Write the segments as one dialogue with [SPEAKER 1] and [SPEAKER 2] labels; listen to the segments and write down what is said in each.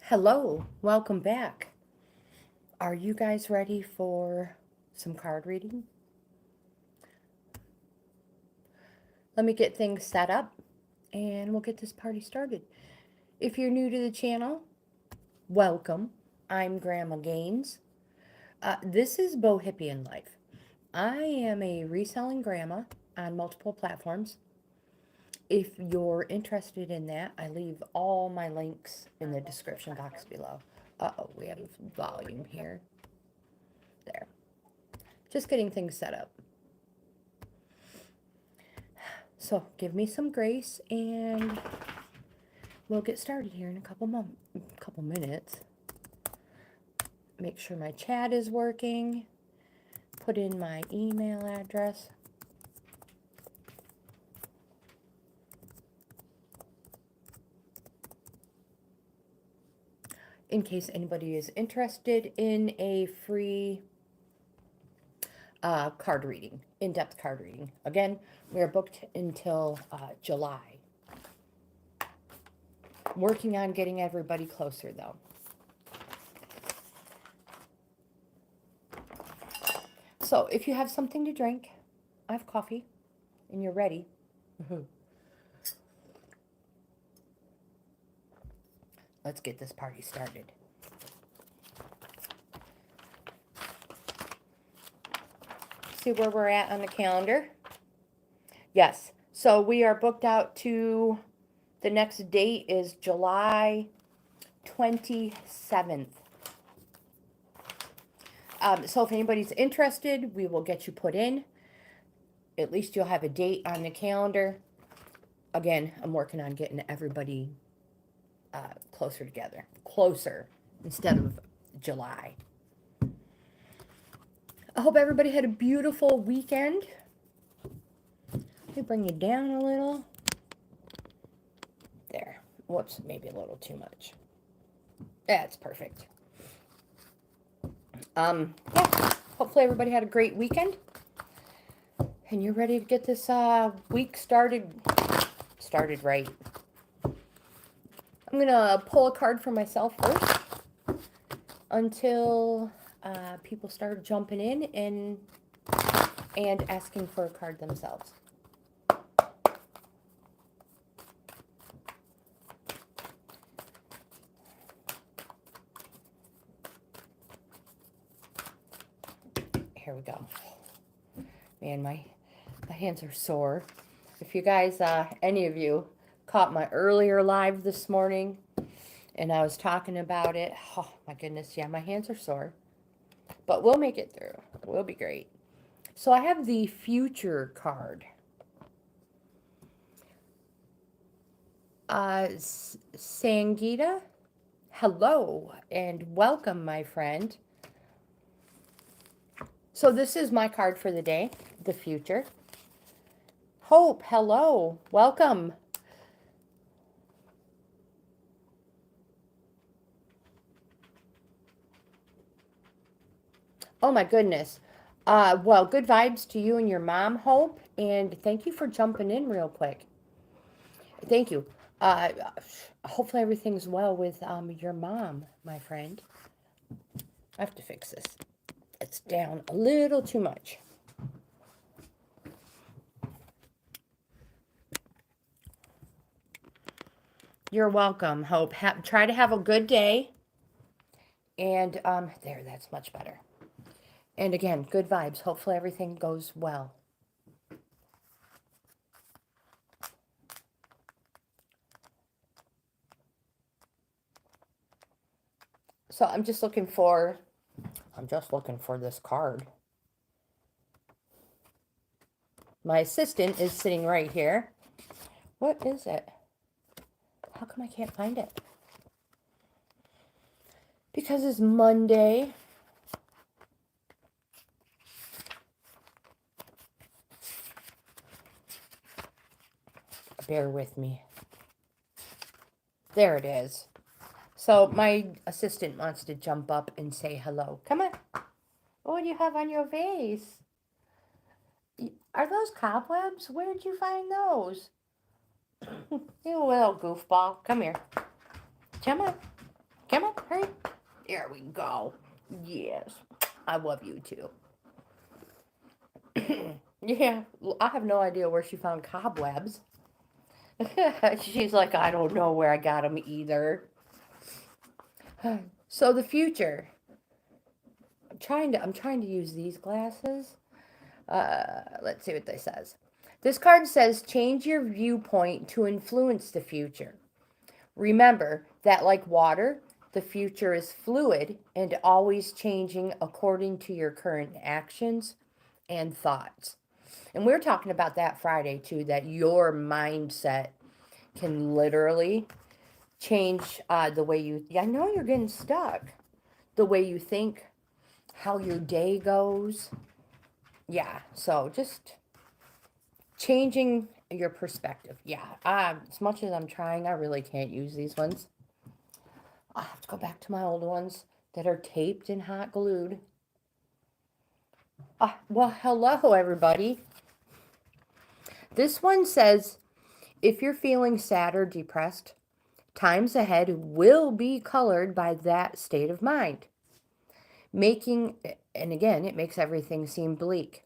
[SPEAKER 1] Hello, welcome back. Are you guys ready for some card reading? Let me get things set up and we'll get this party started. If you're new to the channel, welcome. I'm Grandma Gaines. This is Bohippian Life. I am a reselling grandma on multiple platforms. If you're interested in that, I leave all my links in the description box below. Uh-oh, we have volume here. There. Just getting things set up. So give me some grace and we'll get started here in a couple minutes. Make sure my chat is working. Put in my email address. In case anybody is interested in a free card reading, in-depth card reading. Again, we are booked until July. Working on getting everybody closer though. So if you have something to drink, I have coffee, and you're ready. Let's get this party started. See where we're at on the calendar? Yes. So we are booked out to, the next date is July 27th. So if anybody's interested, we will get you put in. At least you'll have a date on the calendar. Again, I'm working on getting everybody closer together. Closer instead of July. I hope everybody had a beautiful weekend. Let me bring you down a little. There. Whoops, maybe a little too much. That's perfect. Yeah. Hopefully everybody had a great weekend. And you're ready to get this week started right. I'm going to pull a card for myself first until people start jumping in and asking for a card themselves. Here we go. Man, my hands are sore. If you guys, any of you, caught my earlier live this morning and I was talking about it, oh my goodness, yeah, my hands are sore. But we'll make it through. We'll be great. So I have the future card. Sangita, hello and welcome, my friend. So this is my card for the day, the future. Hope, hello, welcome. Oh my goodness. Well, good vibes to you and your mom, Hope, and thank you for jumping in real quick. Thank you. Hopefully everything's well with your mom, my friend. I have to fix this. It's down a little too much. You're welcome, Hope. Try to have a good day. And there, that's much better. And again, good vibes. Hopefully everything goes well. So I'm just looking for this card. My assistant is sitting right here. What is it? How come I can't find it? Because it's Monday. Bear with me. There it is. So my assistant wants to jump up and say hello. Come on. What do you have on your face? Are those cobwebs? Where did you find those? You little goofball. Come here. Come on. Come on, hurry. There we go. Yes. I love you too. Yeah, I have no idea where she found cobwebs. She's like, I don't know where I got them either. So the future. I'm trying to use these glasses. Let's see what this says. This card says change your viewpoint to influence the future. Remember that like water, the future is fluid and always changing according to your current actions and thoughts. And we are talking about that Friday too, that your mindset can literally change the way you, I know you're getting stuck, the way you think, how your day goes. Yeah, so just changing your perspective. Yeah, as much as I'm trying, I really can't use these ones. I have to go back to my old ones that are taped and hot glued. Well, hello, everybody. This one says, if you're feeling sad or depressed, times ahead will be colored by that state of mind. And again, it makes everything seem bleak.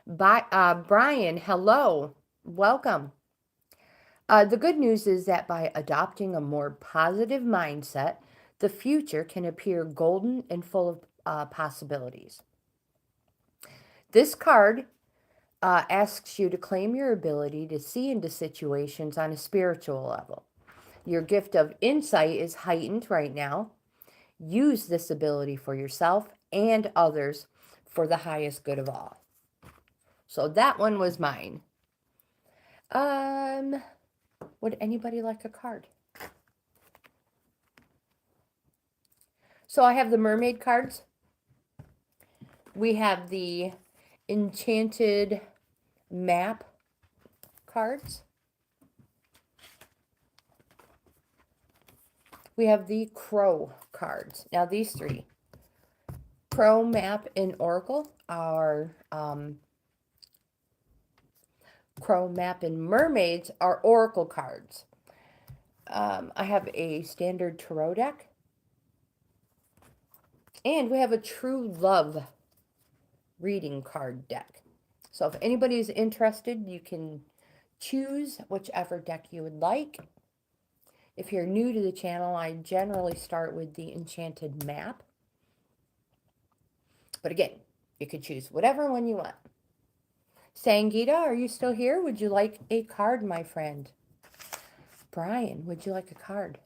[SPEAKER 1] Brian, hello. Welcome. The good news is that by adopting a more positive mindset, the future can appear golden and full of possibilities. This card asks you to claim your ability to see into situations on a spiritual level. Your gift of insight is heightened right now. Use this ability for yourself and others for the highest good of all. So that one was mine. Would anybody like a card? So I have the Mermaid cards. We have the Enchanted Map cards. We have the Crow cards. Now these three, Crow, Map, and Oracle, are Crow, Map, and Mermaids are Oracle cards. I have a standard tarot deck. And we have a True Love reading card deck. So if anybody is interested, you can choose whichever deck you would like. If you're new to the channel, I generally start with the Enchanted Map. But again, you could choose whatever one you want. Sangita, are you still here? Would you like a card, my friend? Brian, would you like a card?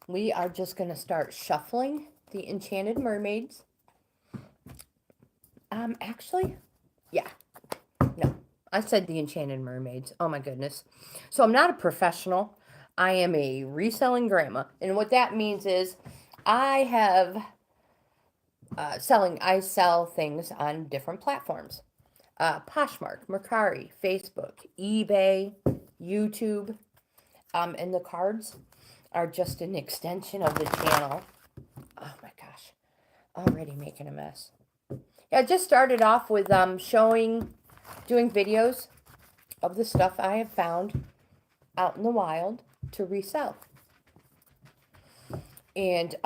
[SPEAKER 1] We are just going to start shuffling the Enchanted Mermaids. Actually, yeah. No, I said the Enchanted Mermaids. Oh my goodness. So I'm not a professional. I am a reselling grandma. And what that means is I have I sell things on different platforms. Poshmark, Mercari, Facebook, eBay, YouTube. And the cards are just an extension of the channel. Oh my gosh, already making a mess. Yeah, I just started off with doing videos of the stuff I have found out in the wild to resell. And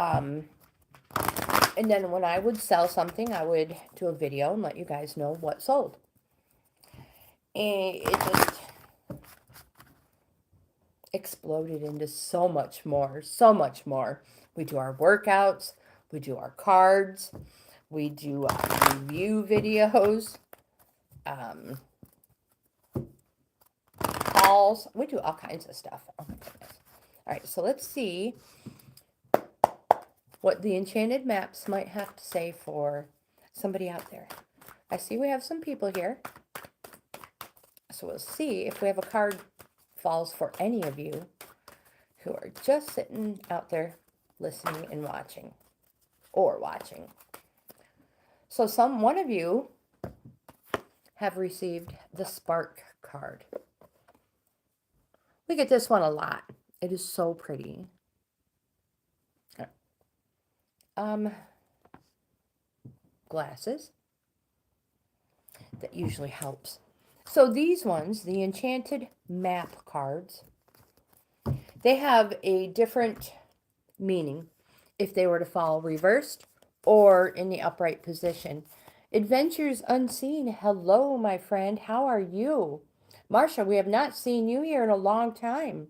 [SPEAKER 1] then when I would sell something, I would do a video and let you guys know what sold. And it just exploded into so much more, so much more. We do our workouts, we do our cards, we do review videos, hauls, we do all kinds of stuff. Oh my goodness. All right, so let's see what the Enchanted Maps might have to say for somebody out there. I see we have some people here. So we'll see if we have a card falls for any of you who are just sitting out there listening and watching, or watching. So one of you have received the Spark card. We get this one a lot. It is so pretty. Um, Glasses. That usually helps. So these ones, the enchanted map cards, they have a different meaning if they were to fall reversed or in the upright position. Adventures unseen. Hello, my friend. How are you? Marsha, we have not seen you here in a long time.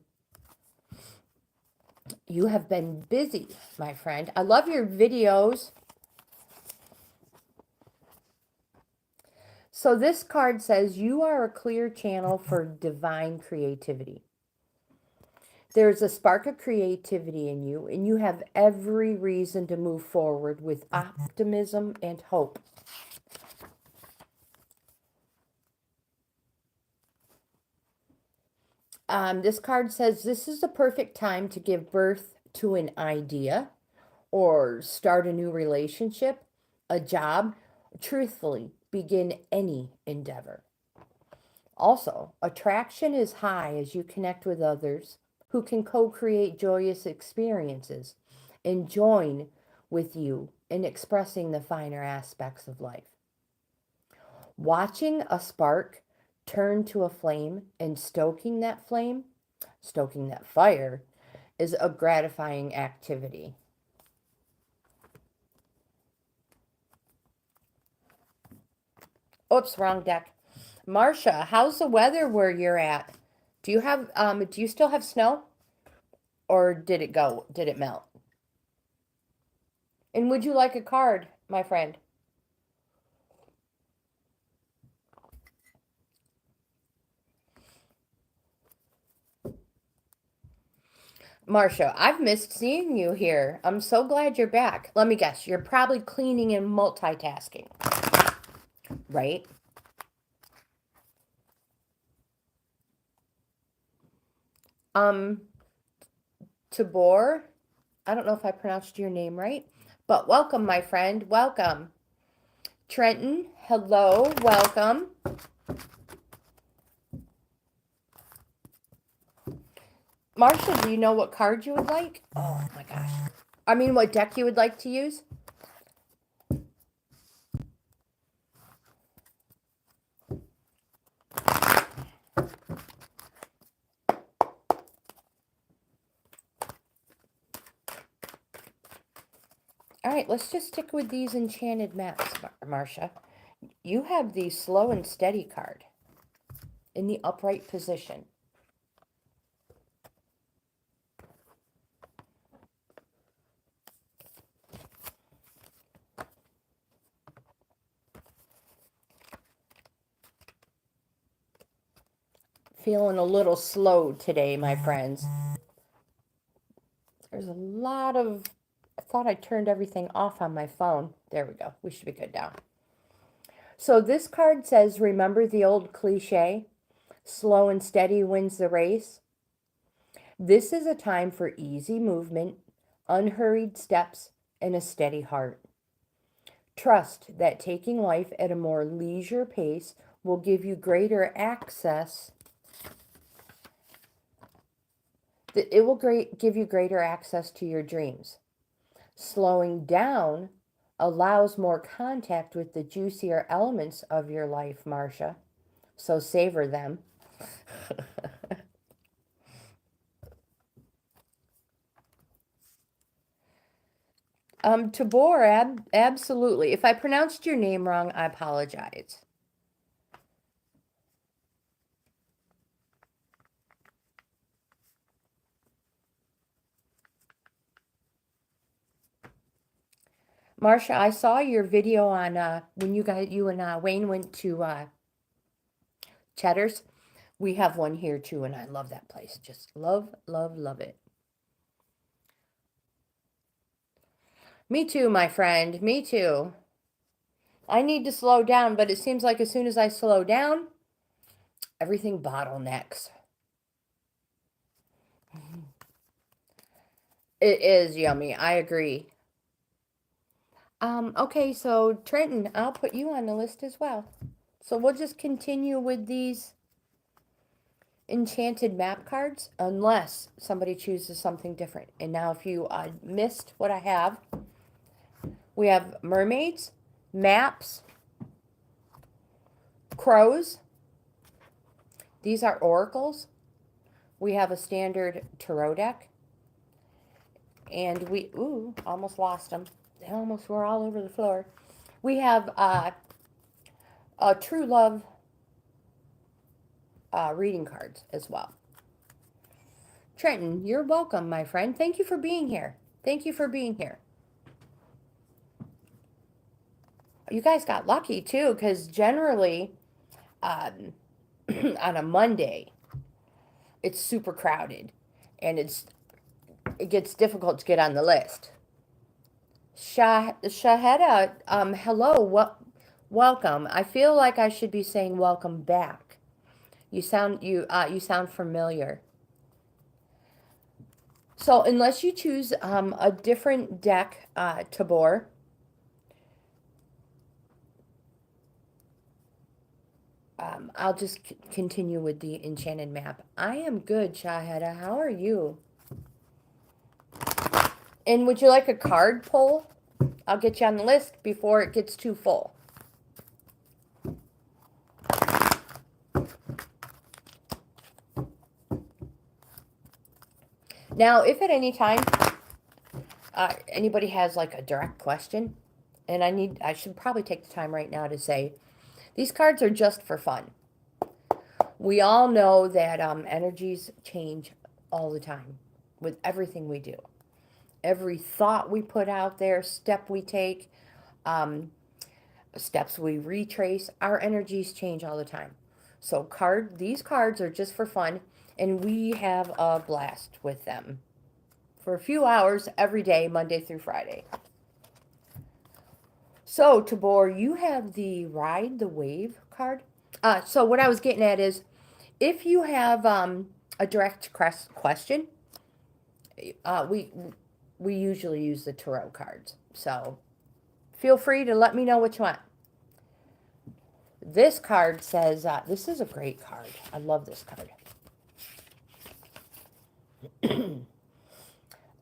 [SPEAKER 1] You have been busy, my friend. I love your videos. So this card says you are a clear channel for divine creativity. There's a spark of creativity in you, and you have every reason to move forward with optimism and hope. This card says this is the perfect time to give birth to an idea or start a new relationship, a job. Truthfully, begin any endeavor. Also, attraction is high as you connect with others who can co-create joyous experiences and join with you in expressing the finer aspects of life. Watching a spark turn to a flame and stoking that fire, is a gratifying activity. Oops, wrong deck. Marsha, how's the weather where you're at? Do you still have snow? Or did it go? Did it melt? And would you like a card, my friend? Marsha, I've missed seeing you here. I'm so glad you're back. Let me guess, you're probably cleaning and multitasking, right? Tabor, I don't know if I pronounced your name right, but welcome, my friend. Welcome. Trenton, hello, welcome. Marsha, do you know what card you would like? Oh my gosh. I mean, what deck you would like to use? All right, let's just stick with these enchanted maps, Marsha. You have the slow and steady card in the upright position. Feeling a little slow today, my friends. There's a lot of... I thought I turned everything off on my phone. There we go. We should be good now. So this card says, remember the old cliche? Slow and steady wins the race. This is a time for easy movement, unhurried steps, and a steady heart. Trust that taking life at a more leisure pace will give you greater access. It will give you greater access to your dreams. Slowing down allows more contact with the juicier elements of your life, Marsha. So savor them. Tabor, absolutely. If I pronounced your name wrong, I apologize. Marsha, I saw your video on when you and Wayne went to Cheddar's. We have one here too, and I love that place. Just love, love, love it. Me too, my friend. Me too. I need to slow down, but it seems like as soon as I slow down, everything bottlenecks. It is yummy. I agree. Okay, so Trenton, I'll put you on the list as well. So we'll just continue with these enchanted map cards unless somebody chooses something different. And now if you missed what I have, we have mermaids, maps, crows. These are oracles. We have a standard tarot deck. And we, ooh, almost lost them. They almost were all over the floor. We have a true love reading cards as well. Trenton, you're welcome, my friend. Thank you for being here. Thank you for being here. You guys got lucky too, because generally on a Monday, it's super crowded and it gets difficult to get on the list. Shaheda, hello, welcome. I feel like I should be saying welcome back. You sound familiar. So unless you choose a different deck, Tabor, I'll just continue with the enchanted map. I am good, Shaheda. How are you? And would you like a card pull? I'll get you on the list before it gets too full. Now, if at any time anybody has like a direct question, and I should probably take the time right now to say, these cards are just for fun. We all know that energies change all the time with everything we do. Every thought we put out there, step we take, steps we retrace, our energies change all the time. So these cards are just for fun, and we have a blast with them for a few hours every day, Monday through Friday. So, Tabor, you have the Ride the Wave card. So what I was getting at is, if you have a direct question, we usually use the tarot cards. So feel free to let me know what you want. This card says, this is a great card. I love this card.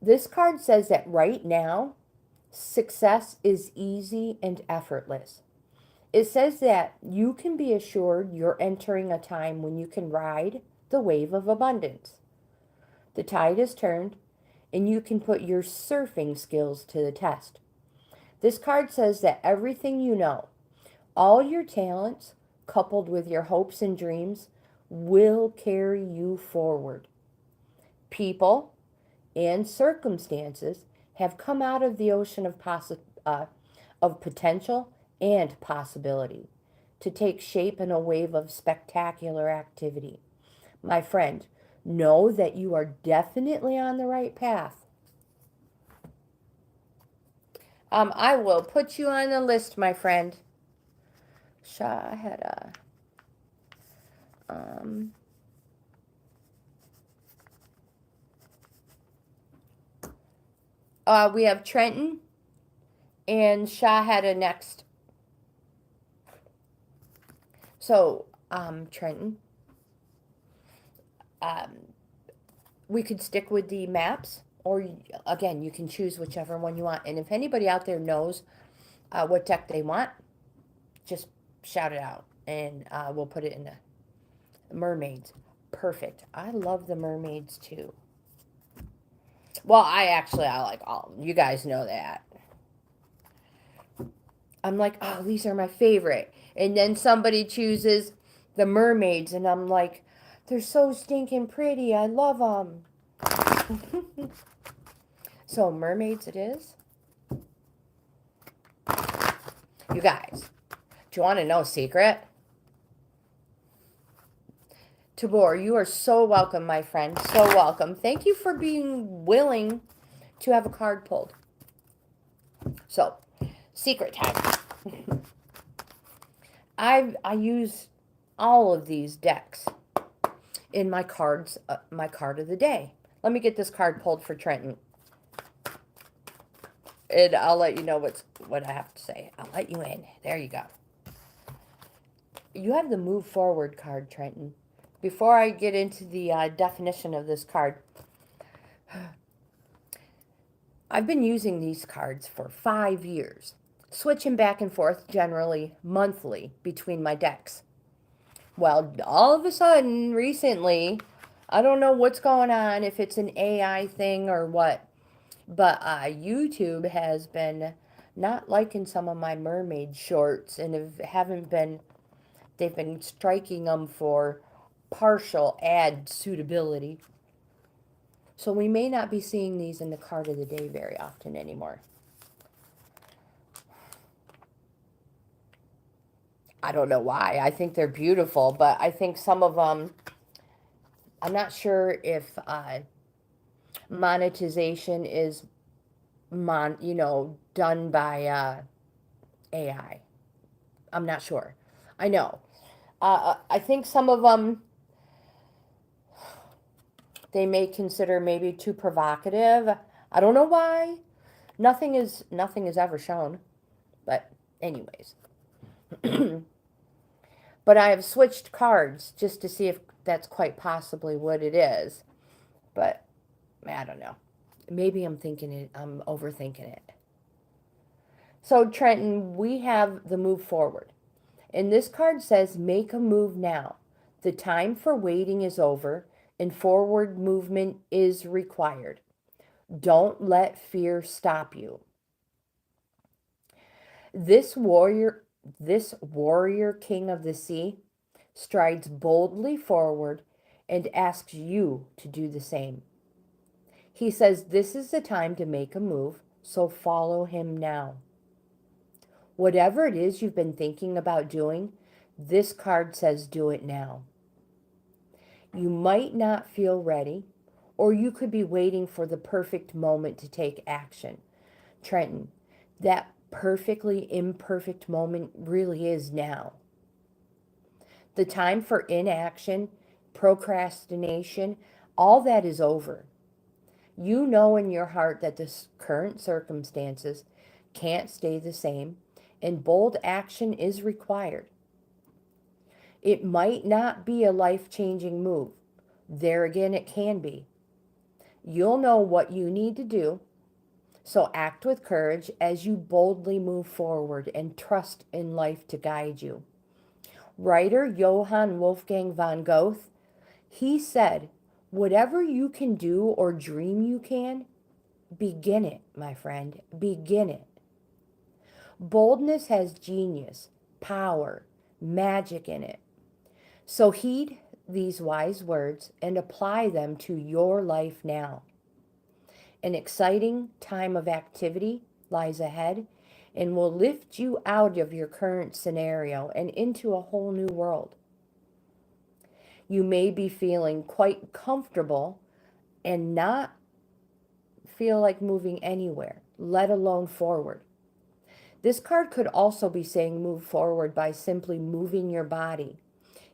[SPEAKER 1] This card says that right now, success is easy and effortless. It says that you can be assured you're entering a time when you can ride the wave of abundance. The tide has turned, and you can put your surfing skills to the test. This card says that everything you know, all your talents, coupled with your hopes and dreams, will carry you forward. People and circumstances have come out of the ocean of potential and possibility to take shape in a wave of spectacular activity. My friend, know that you are definitely on the right path. I will put you on the list, my friend. Shaheda. We have Trenton and Shaheda next. So, Trenton, we could stick with the maps, or again, you can choose whichever one you want. And if anybody out there knows what deck they want, just shout it out, and we'll put it in the mermaids. Perfect. I love the mermaids too. Well, I like all. You guys know that. I'm like, oh, these are my favorite. And then somebody chooses the mermaids, and I'm like, they're so stinking pretty. I love them. So, mermaids it is. You guys, do you want to know a secret? Tabor, you are so welcome, my friend. So welcome. Thank you for being willing to have a card pulled. So, secret time. I use all of these decks in my cards, my card of the day. Let me get this card pulled for Trenton, and I'll let you know what I have to say. I'll let you in. There you go. You have the Move Forward card, Trenton. before I get into the definition of this card, I've been using these cards for 5 years, switching back and forth generally monthly between my decks. Well, all of a sudden, recently, I don't know what's going on, if it's an AI thing or what, but YouTube has been not liking some of my mermaid shorts and haven't been, they've been striking them for partial ad suitability. So we may not be seeing these in the card of the day very often anymore. I don't know why. I think they're beautiful, but I think some of them, I'm not sure if monetization is done by AI. I'm not sure. I know. I think some of them they may consider maybe too provocative. I don't know why. Nothing is ever shown. But anyways. But I have switched cards just to see if that's quite possibly what it is. But I don't know. Maybe I'm overthinking it. So Trenton, we have the move forward. And this card says make a move now. The time for waiting is over and forward movement is required. Don't let fear stop you. This warrior king of the sea strides boldly forward and asks you to do the same. He says this is the time to make a move, so follow him now. Whatever it is you've been thinking about doing, this card says do it now. You might not feel ready, or you could be waiting for the perfect moment to take action. Trenton, that perfectly imperfect moment really is now. The time for inaction, procrastination, all that is over. You know in your heart that the current circumstances can't stay the same, and bold action is required. It might not be a life-changing move. There again, it can be. You'll know what you need to do, so act with courage as you boldly move forward and trust in life to guide you. Writer Johann Wolfgang von Goethe, he said, whatever you can do or dream you can, begin it, my friend, begin it. Boldness has genius, power, magic in it. So heed these wise words and apply them to your life now. An exciting time of activity lies ahead and will lift you out of your current scenario and into a whole new world. You may be feeling quite comfortable and not feel like moving anywhere, let alone forward. This card could also be saying move forward by simply moving your body.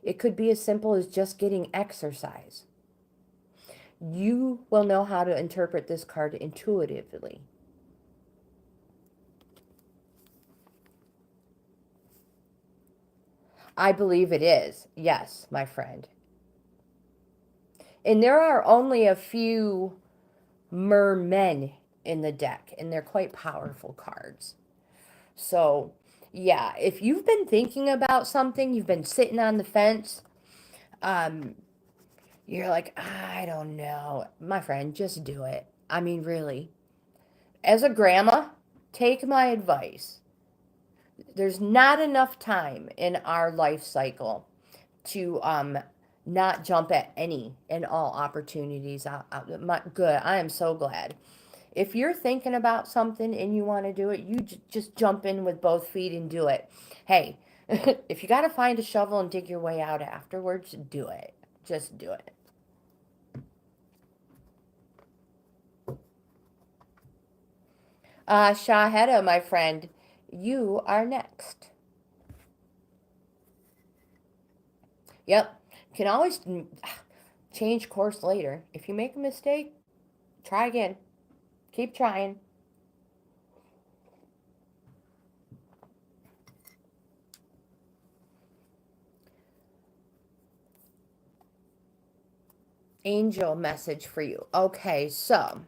[SPEAKER 1] It could be as simple as just getting exercise. You will know how to interpret this card intuitively. I believe it is. Yes, my friend. And there are only a few mermen in the deck, and they're quite powerful cards. So, yeah, if you've been thinking about something, you've been sitting on the fence, you're like, I don't know. My friend, just do it. I mean, really. As a grandma, take my advice. There's not enough time in our life cycle to not jump at any and all opportunities. Good. I am so glad. If you're thinking about something and you want to do it, you just jump in with both feet and do it. Hey, if you got to find a shovel and dig your way out afterwards, do it. Just do it. Shaheda, my friend, you are next. Yep. Can always change course later. If you make a mistake, try again. Keep trying. angel message for you. Okay, so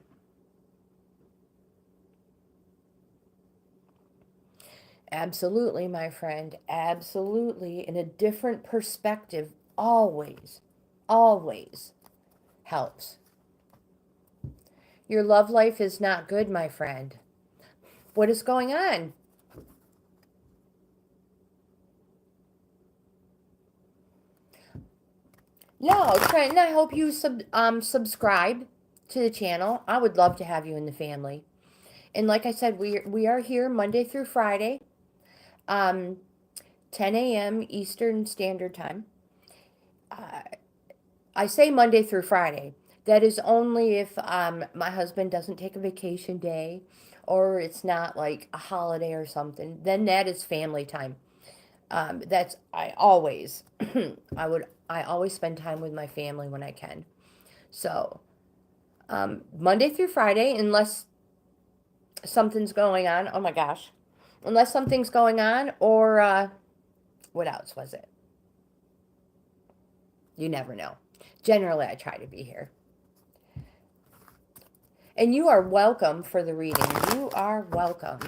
[SPEAKER 1] absolutely, my friend, absolutely. In a different perspective, always, always helps. Your love life is not good, my friend. What is going on? No, Trenton, I hope you subscribe to the channel. I would love to have you in the family. And like I said, we are here Monday through Friday, um, 10 a.m. Eastern Standard Time. Uh, I say Monday through Friday. That is only if my husband doesn't take a vacation day or it's not like a holiday or something. Then that is family time. That's I always I always spend time with my family when I can. So Monday through Friday, unless something's going on. Oh my gosh, unless something's going on, or what else was it? You never know. Generally, I try to be here. And you are welcome for the reading. You are welcome.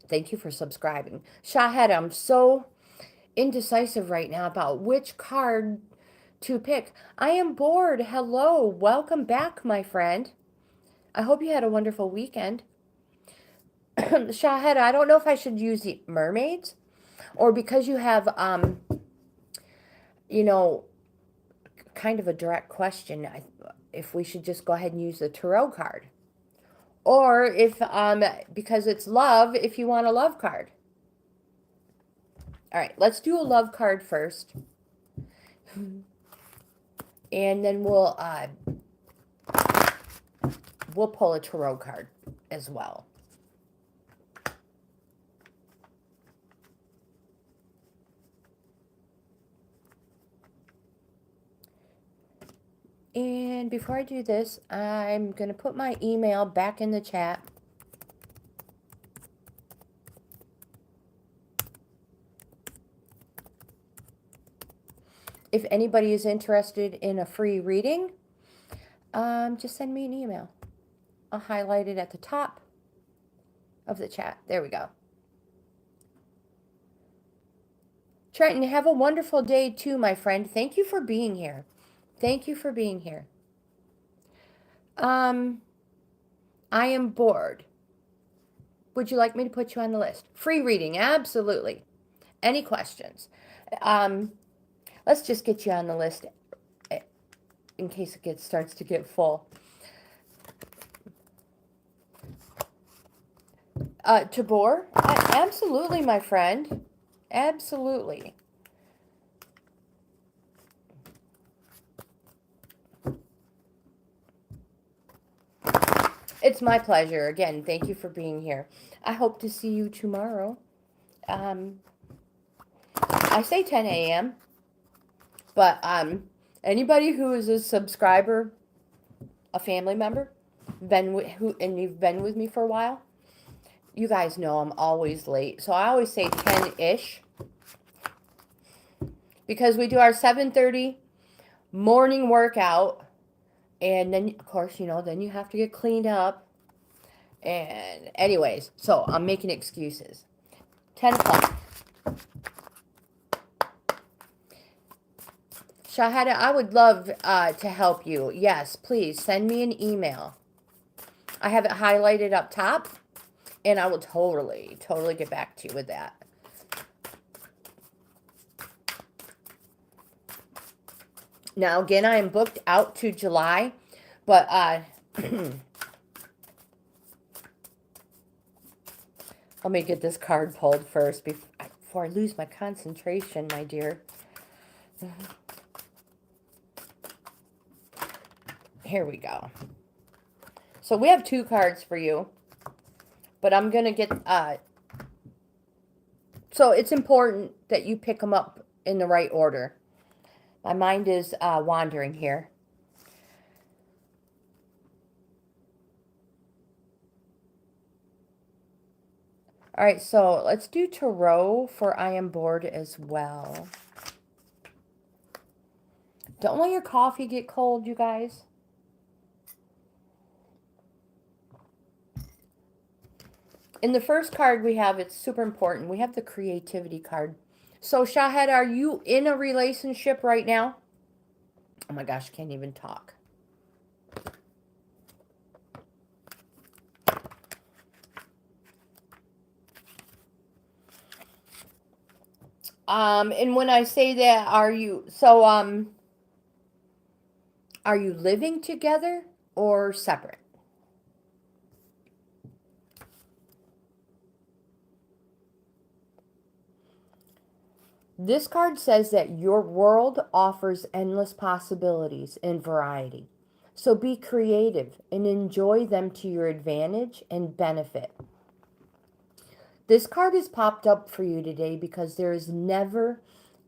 [SPEAKER 1] Thank you for subscribing. Shahed, I'm so indecisive right now about which card to pick. I am bored. Hello. Welcome back, my friend. I hope you had a wonderful weekend. Shahed, I don't know if I should use the mermaids or because you have, you know, kind of a direct question, if we should just go ahead and use the tarot card. Or if, because it's love, if you want a love card. All right, let's do a love card first. And then we'll pull a tarot card as well. And before I do this, I'm going to put my email back in the chat. If anybody is interested in a free reading, just send me an email. I'll highlight it at the top of the chat. There we go. Trenton, have a wonderful day too, my friend. Thank you for being here. Thank you for being here. I am bored. Would you like me to put you on the list? Free reading, absolutely. Any questions? Let's just get you on the list in case it starts to get full. Tabor? Absolutely, my friend. Absolutely. It's my pleasure. Again, thank you for being here. I hope to see you tomorrow. I say 10 a.m., but anybody who is a subscriber, a family member, and you've been with me for a while, you guys know I'm always late. So I always say 10-ish. Because we do our 7:30 morning workout. And then, of course, then you have to get cleaned up. And anyways, so I'm making excuses. 10 o'clock. Shahada, I would love to help you. Yes, please send me an email. I have it highlighted up top. And I will totally get back to you with that. Now, again, I am booked out to July, but let me get this card pulled first before I lose my concentration, my dear. Here we go. So we have 2 cards for you, but I'm going to get, so it's important that you pick them up in the right order. My mind is wandering here. All right, so let's do tarot for I am bored as well. Don't let your coffee get cold, you guys. In the first card we have, it's super important, we have the creativity card. So Shahed, are you in a relationship right now? Oh my gosh, can't even talk. And when I say that, are you living together or separate? This card says that your world offers endless possibilities and variety. So be creative and enjoy them to your advantage and benefit. This card has popped up for you today because there is never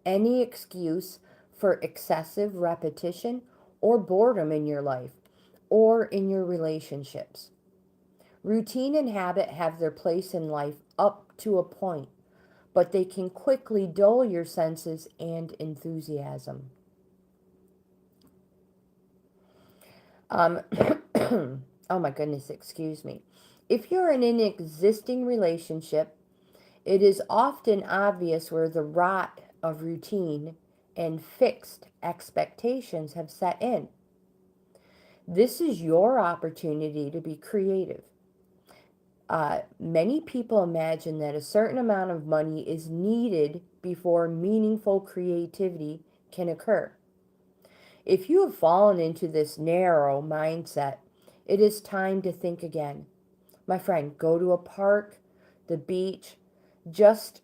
[SPEAKER 1] any excuse for excessive repetition or boredom in your life or in your relationships. Routine and habit have their place in life up to a point, but they can quickly dull your senses and enthusiasm. Oh my goodness, excuse me. If you're in an existing relationship, it is often obvious where the rot of routine and fixed expectations have set in. This is your opportunity to be creative. Many people imagine that a certain amount of money is needed before meaningful creativity can occur. If you have fallen into this narrow mindset, it is time to think again. My friend, go to a park, the beach, just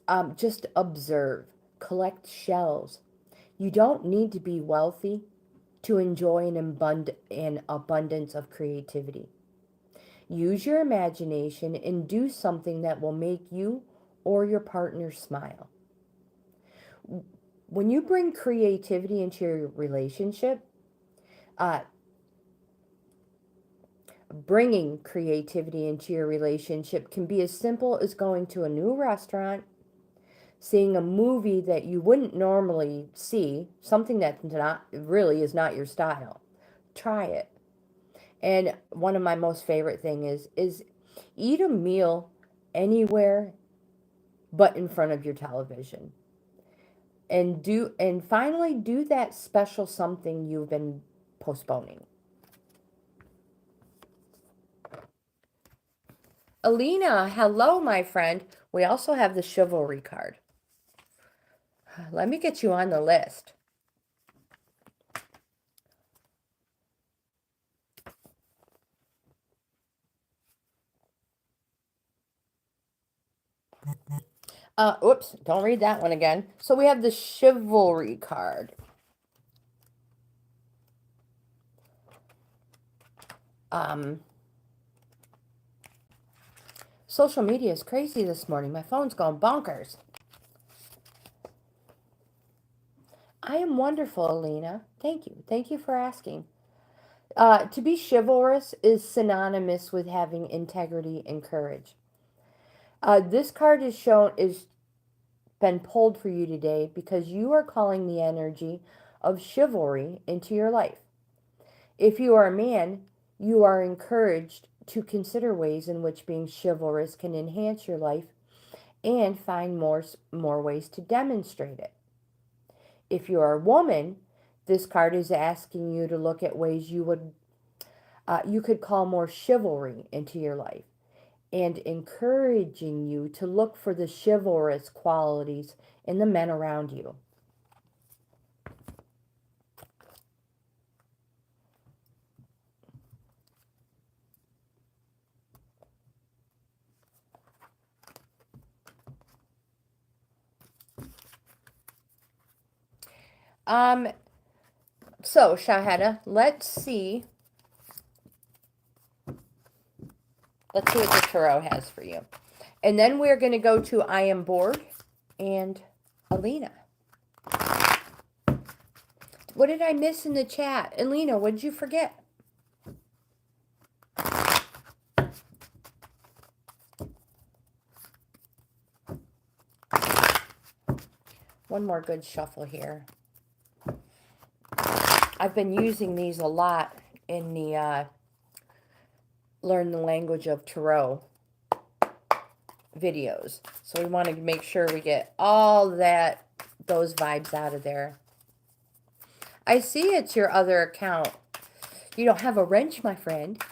[SPEAKER 1] observe, collect shells. You don't need to be wealthy to enjoy an abundance of creativity. Use your imagination and do something that will make you or your partner smile. When you bring creativity into your relationship, bringing creativity into your relationship can be as simple as going to a new restaurant, seeing a movie that you wouldn't normally see, something that not really is not your style. Try it. And one of my most favorite thing is eat a meal anywhere but in front of your television. And finally do that special something you've been postponing. Elina, hello, my friend. We also have the chivalry card. Let me get you on the list. Oops, don't read that one again. So we have the chivalry card. Social media is crazy this morning. My phone's going bonkers. I am wonderful, Elina. Thank you. Thank you for asking. To be chivalrous is synonymous with having integrity and courage. This card is been pulled for you today because you are calling the energy of chivalry into your life. If you are a man, you are encouraged to consider ways in which being chivalrous can enhance your life and find more ways to demonstrate it. If you are a woman, this card is asking you to look at ways you could call more chivalry into your life and encouraging you to look for the chivalrous qualities in the men around you. So Shahada, let's see what the tarot has for you. And then we're going to go to I Am Bored and Elina. What did I miss in the chat? Elina, what did you forget? One more good shuffle here. I've been using these a lot in the Learn the Language of Tarot videos. So we want to make sure we get all those vibes out of there. I see it's your other account. You don't have a wrench, my friend.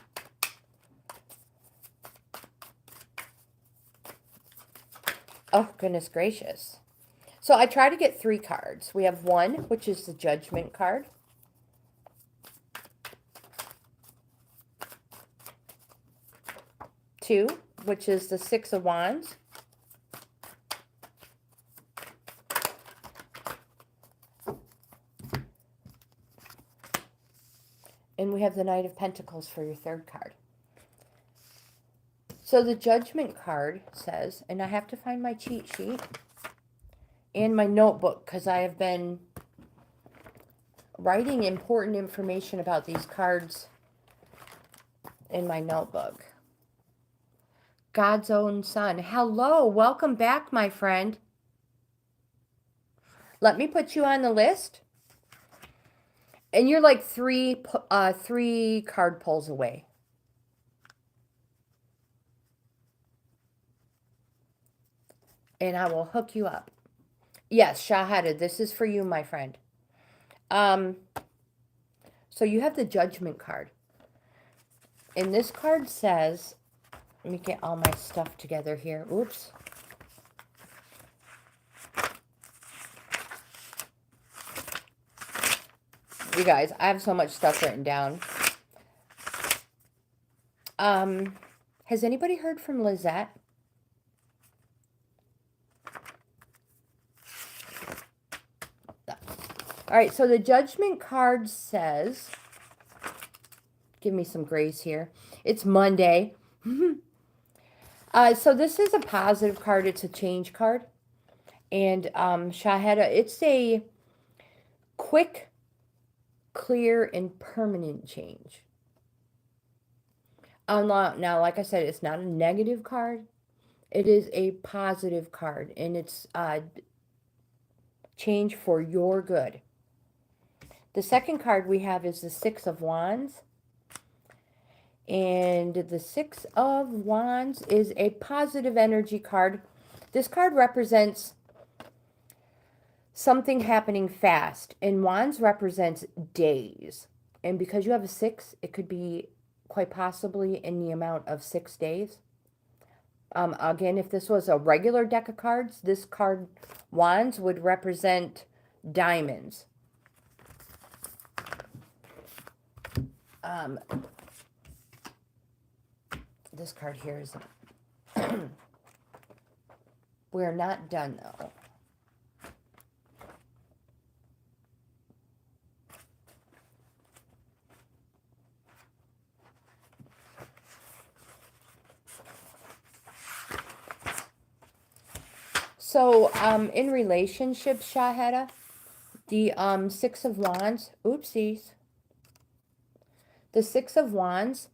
[SPEAKER 1] Oh, goodness gracious. So I try to get 3 cards. We have 1, which is the Judgment card. 2, which is the 6 of Wands. And we have the Knight of Pentacles for your 3rd card. So the Judgment card says, and I have to find my cheat sheet and my notebook because I have been writing important information about these cards in my notebook. God's own son. Hello, welcome back, my friend. Let me put you on the list. And you're like three card pulls away. And I will hook you up. Yes, Shahada, this is for you, my friend. So you have the Judgment card. And this card says, let me get all my stuff together here. Oops. You guys, I have so much stuff written down. Has anybody heard from Lizette? All right, so the Judgment card says, give me some grace here. It's Monday. So this is a positive card. It's a change card. And Shahada, it's a quick, clear, and permanent change. Now, like I said, it's not a negative card. It is a positive card. And it's change for your good. The second card we have is the 6 of Wands. And the 6 of Wands is a positive energy card. This card represents something happening fast. And Wands represents days. And because you have a 6, it could be quite possibly in the amount of 6 days. Again, if this was a regular deck of cards, this card, Wands, would represent diamonds. This card here is we're not done though. So in relationships, Shahada, the 6 of Wands, oopsies. The 6 of Wands,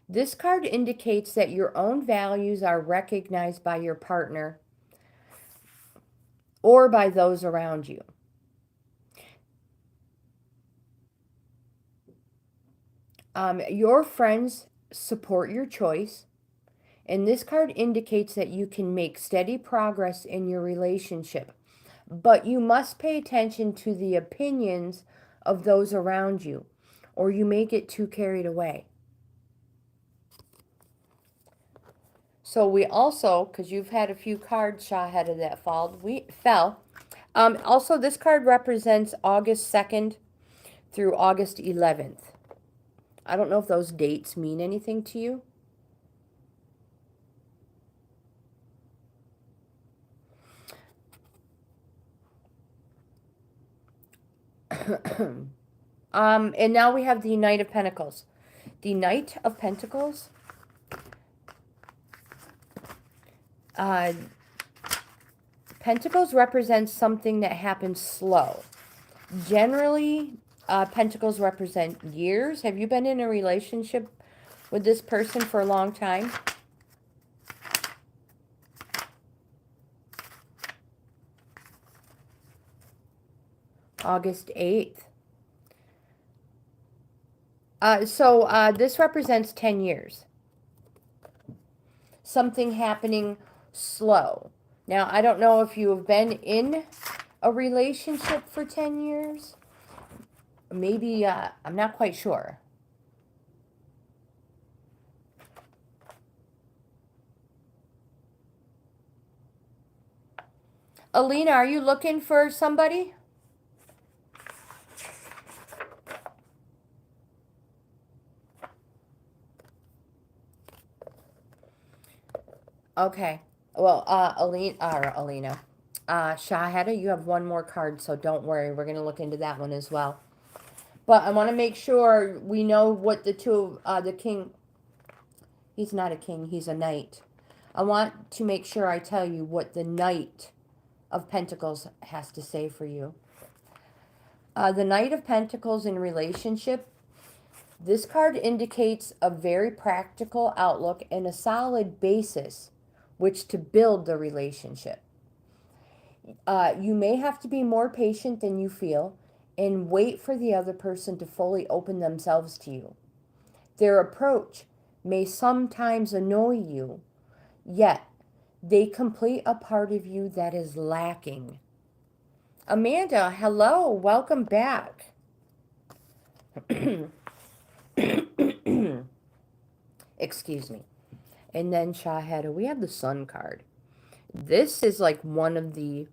[SPEAKER 1] this card indicates that your own values are recognized by your partner or by those around you. Your friends support your choice, and this card indicates that you can make steady progress in your relationship, but you must pay attention to the opinions of those around you, or you may get too carried away. So we also, because you've had a few cards, Shahada, that fell. Also, this card represents August 2nd through August 11th. I don't know if those dates mean anything to you. And now we have the Knight of Pentacles. The Knight of Pentacles Pentacles represents something that happens slow. Generally, Pentacles represent years. Have you been in a relationship with this person for a long time? August 8th. So this represents 10 years. Something happening slow. Now, I don't know if you have been in a relationship for 10 years. Maybe, I'm not quite sure. Elina, are you looking for somebody? Okay. Well, Elina. Shahada, you have one more card, so don't worry. We're going to look into that one as well. But I want to make sure we know what the the king, he's not a king, he's a knight. I want to make sure I tell you what the Knight of Pentacles has to say for you. The Knight of Pentacles in relationship, this card indicates a very practical outlook and a solid basis which to build the relationship. You may have to be more patient than you feel and wait for the other person to fully open themselves to you. Their approach may sometimes annoy you, yet they complete a part of you that is lacking. Amanda, hello, welcome back. Excuse me. And then Shahada, we have the Sun card. This is like one of the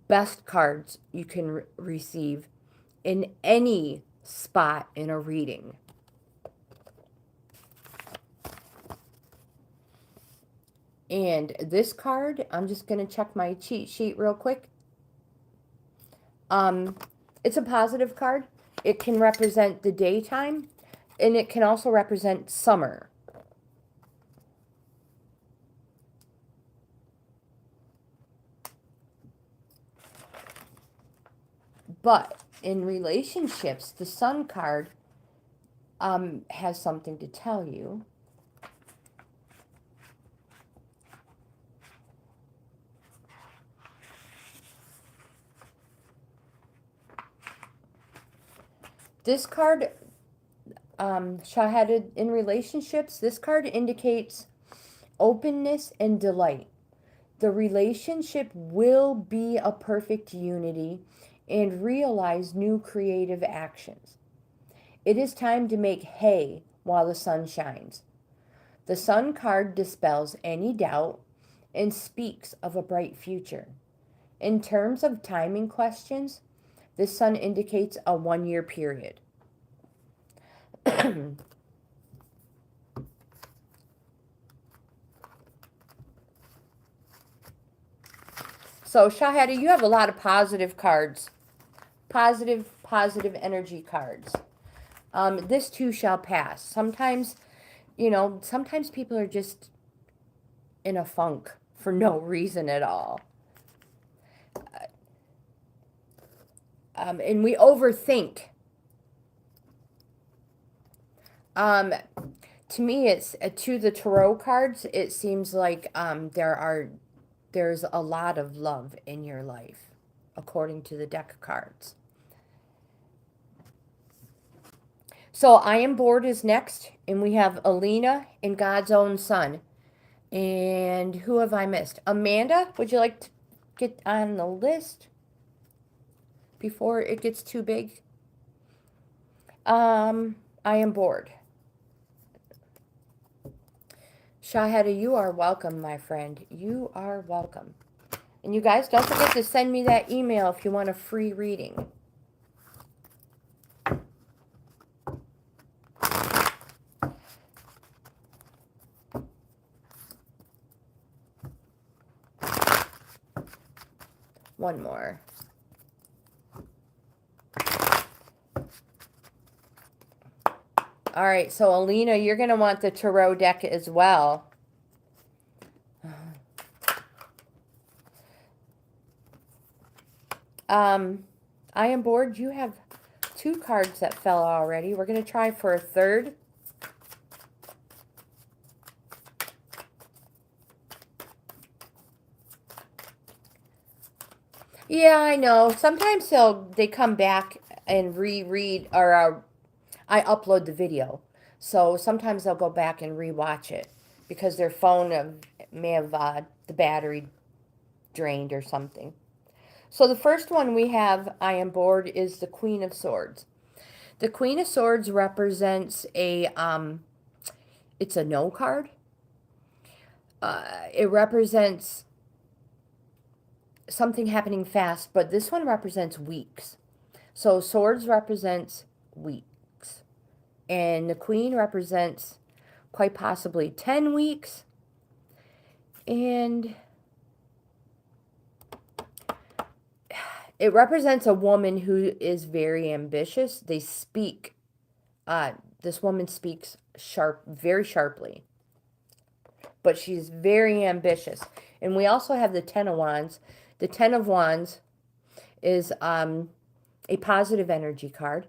[SPEAKER 1] best cards you can receive in any spot in a reading. And this card, I'm just going to check my cheat sheet real quick. It's a positive card. It can represent the daytime, and it can also represent summer. But in relationships, the Sun card has something to tell you. This card, Shahada, in relationships, this card indicates openness and delight. The relationship will be a perfect unity and realize new creative actions. It is time to make hay while the sun shines. The Sun card dispels any doubt and speaks of a bright future. In terms of timing questions, the Sun indicates a 1-year period. So, Shahada, you have a lot of positive cards. Positive energy cards. This too shall pass. Sometimes, sometimes people are just in a funk for no reason at all. And we overthink. To me, it's to the tarot cards, it seems like there's a lot of love in your life, according to the deck of cards. So I Am Bored is next, and we have Elina and God's Own Son. And who have I missed? Amanda, would you like to get on the list before it gets too big? I Am Bored. Shahada, you are welcome, my friend. You are welcome. And you guys, don't forget to send me that email if you want a free reading. One more. All right, so Elina, you're going to want the tarot deck as well. I Am Bored. You have 2 cards that fell already. We're going to try for a third. Yeah, I know. Sometimes they come back and reread, or I upload the video. So sometimes they'll go back and rewatch it because their phone may have the battery drained or something. So the first one we have, I am bored, is the Queen of Swords. The Queen of Swords represents it's a no card. It represents something happening fast, but this one represents weeks. So swords represents weeks, and the Queen represents quite possibly 10 weeks, and it represents a woman who is very ambitious. They speak, this woman speaks very sharply, but she's very ambitious. And we also have the Ten of Wands. The Ten of Wands is a positive energy card.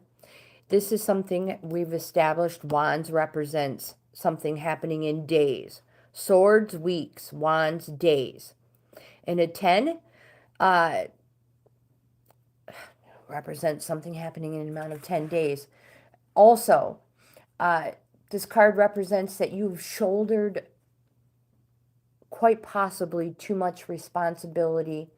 [SPEAKER 1] This is something we've established. Wands represents something happening in days. Swords, weeks. Wands, days. And a 10 represents something happening in an amount of 10 days. Also, this card represents that you've shouldered quite possibly too much responsibility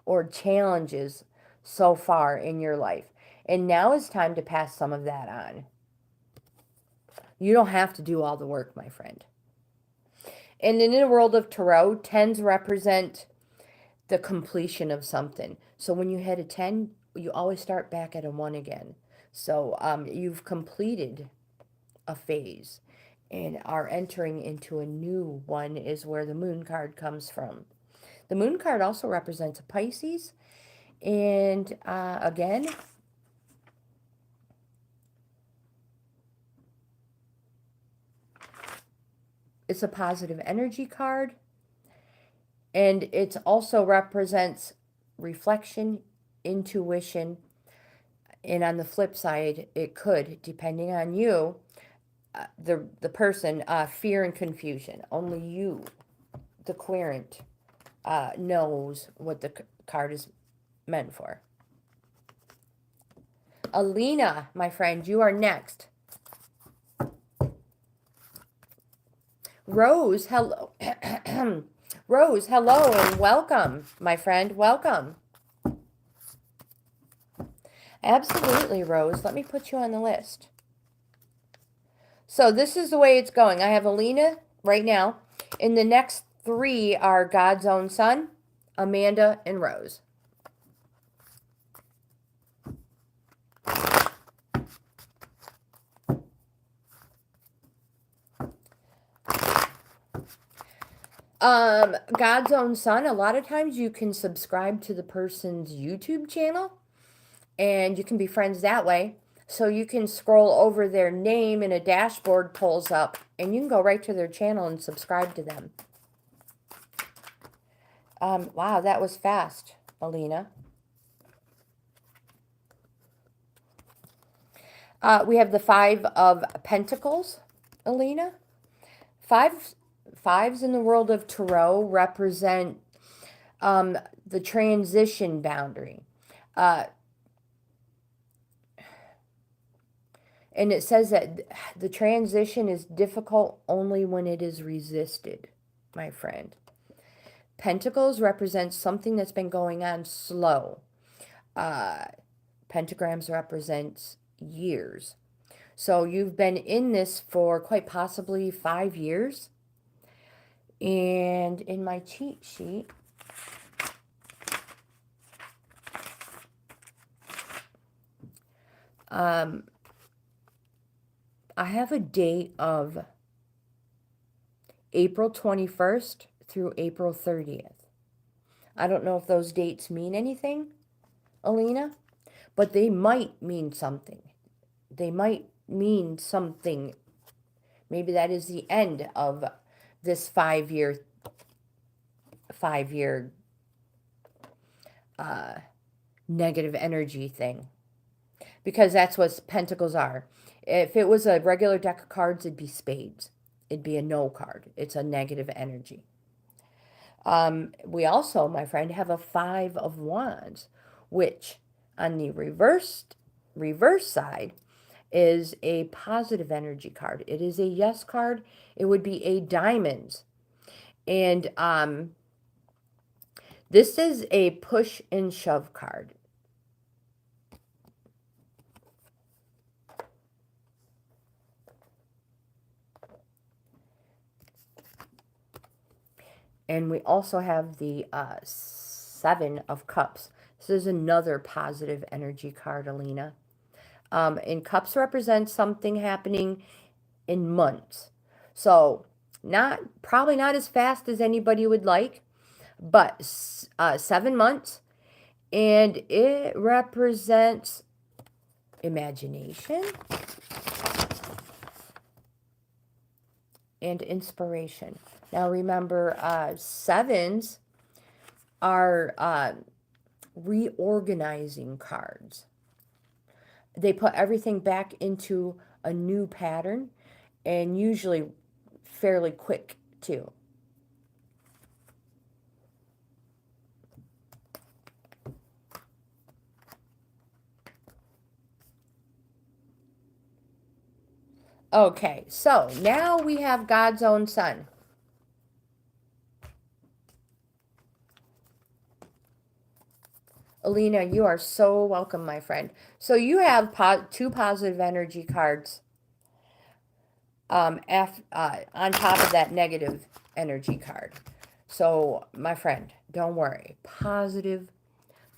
[SPEAKER 1] or challenges so far in your life. And now is time to pass some of that on. You don't have to do all the work, my friend. And in the world of tarot, 10s represent the completion of something. So when you hit a 10, you always start back at a 1 again. So you've completed a phase and are entering into a new one, is where the Moon card comes from. The Moon card also represents a Pisces. And again, it's a positive energy card. And it also represents reflection, intuition. And on the flip side, it could, depending on you, the person, fear and confusion. Only you, the querent, knows what the card is meant for. Elina, my friend, you are next. Rose, hello. Rose, hello and welcome, my friend. Welcome. Absolutely, Rose. Let me put you on the list. So this is the way it's going. I have Elina right now. In the next 3 are God's Own Son, Amanda, and Rose. God's Own Son, a lot of times you can subscribe to the person's YouTube channel and you can be friends that way. So you can scroll over their name and a dashboard pulls up and you can go right to their channel and subscribe to them. Wow, that was fast, Elina. We have the 5 of Pentacles, Elina. Fives in the world of tarot represent the transition boundary. And it says that the transition is difficult only when it is resisted, my friend. Pentacles represents something that's been going on slow. Pentagrams represents years. So you've been in this for quite possibly 5 years. And in my cheat sheet, I have a date of April 21st through April 30th. I don't know if those dates mean anything, Elina, but they might mean something. They might mean something. Maybe that is the end of this 5-year negative energy thing. Because that's what pentacles are. If it was a regular deck of cards, it'd be spades. It'd be a no card. It's a negative energy. We also, my friend, have a 5 of Wands. which on the reverse side is a positive energy card. It is a yes card. It would be a diamonds. And this is a push and shove card. And we also have the Seven of Cups. This is another positive energy card, Elina. And cups represent something happening in months. So probably not as fast as anybody would like, but 7 months. And it represents imagination and inspiration. Now remember, sevens are reorganizing cards. They put everything back into a new pattern, and usually fairly quick too. Okay, so now we have God's own son. Elina, you are so welcome, my friend. So you have two positive energy cards on top of that negative energy card. So, my friend, don't worry. Positive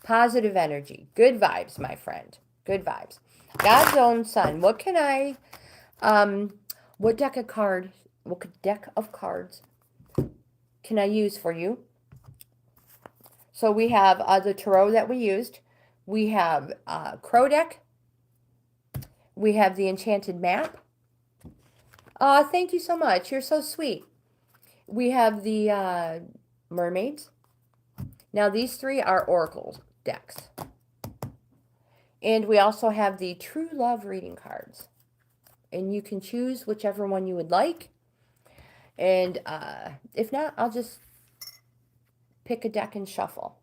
[SPEAKER 1] energy. Good vibes, my friend. Good vibes. God's own son. What can I, what deck of cards can I use for you? So we have the tarot that we used. We have Crow deck. We have the Enchanted Map. Thank you so much. You're so sweet. We have the Mermaids. Now these three are Oracle decks. And we also have the True Love reading cards. And you can choose whichever one you would like. And if not, I'll just pick a deck and shuffle.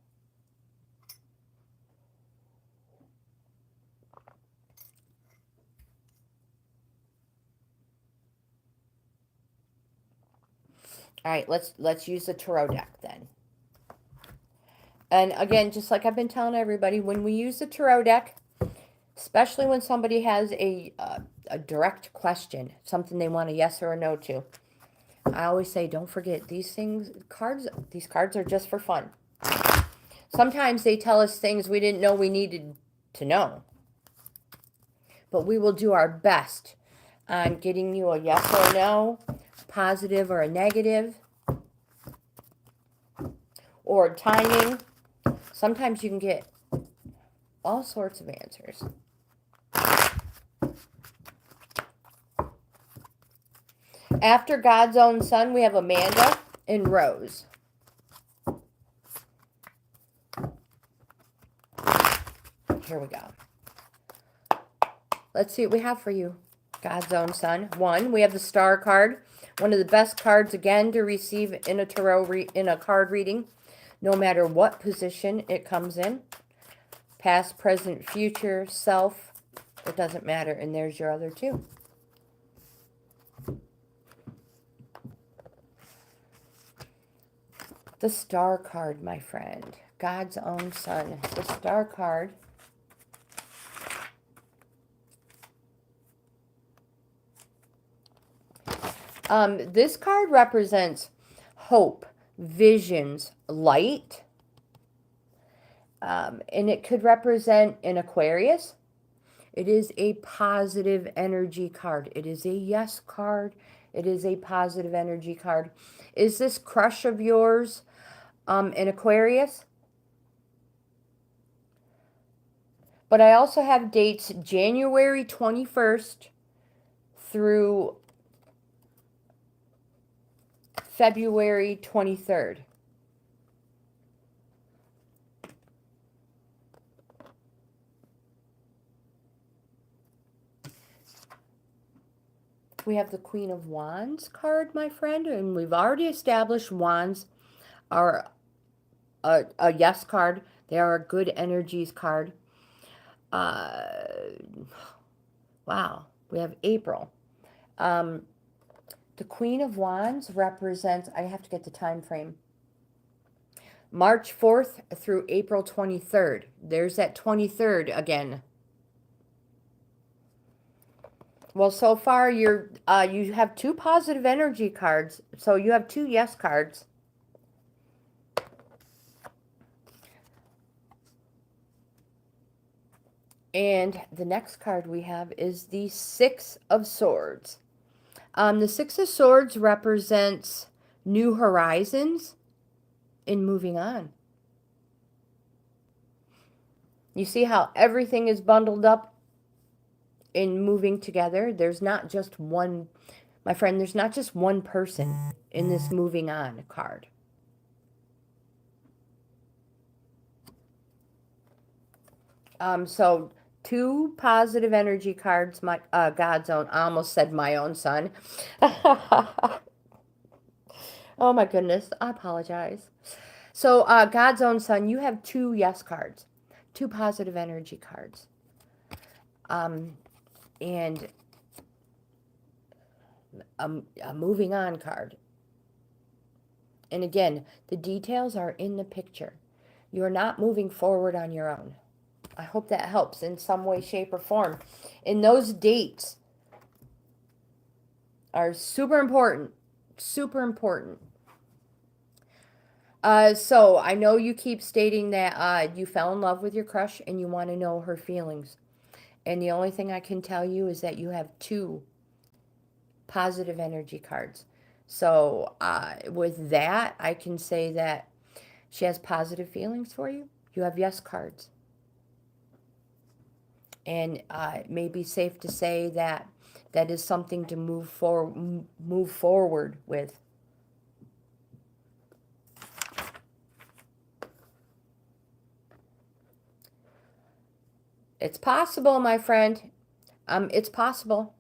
[SPEAKER 1] All right, let's use the tarot deck then. And again, just like I've been telling everybody, when we use the tarot deck, especially when somebody has a direct question, something they want a yes or a no to, I always say, don't forget, these cards are just for fun. Sometimes they tell us things we didn't know we needed to know. But we will do our best on getting you a yes or a no, positive or a negative, or timing. Sometimes you can get all sorts of answers. After God's own son, we have Amanda and Rose. Here we go. Let's see what we have for you. God's own son. 1, we have the Star card. One of the best cards, again, to receive in a tarot in a card reading, no matter what position it comes in. Past, present, future, self. It doesn't matter. And there's your other 2. The Star card, my friend. God's own son. The Star card. This card represents hope, visions, light. And it could represent an Aquarius. It is a positive energy card. It is a yes card. It is a positive energy card. Is this crush of yours an Aquarius? But I also have dates January 21st through February 23rd. We have the Queen of Wands card, my friend, and we've already established Wands are a yes card. They are a good energies card. Uh, wow, we have April. The Queen of Wands represents, I have to get the time frame, March 4th through April 23rd. There's that 23rd again. Well, so far you have 2 positive energy cards. So you have 2 yes cards. And the next card we have is the Six of Swords. The Six of Swords represents new horizons and moving on. You see how everything is bundled up in moving together? There's not just one, my friend, there's not just one person in this moving on card. So 2 positive energy cards, my God's own, I almost said my own son. Oh my goodness, I apologize. So God's own son, you have 2 yes cards, 2 positive energy cards. And a moving on card. And again, the details are in the picture. You're not moving forward on your own. I hope that helps in some way, shape, or form. And those dates are super important. Super important. So I know you keep stating that you fell in love with your crush and you want to know her feelings. And the only thing I can tell you is that you have 2 positive energy cards. So with that, I can say that she has positive feelings for you. You have yes cards. And it may be safe to say that that is something to move forward with. It's possible, my friend. It's possible.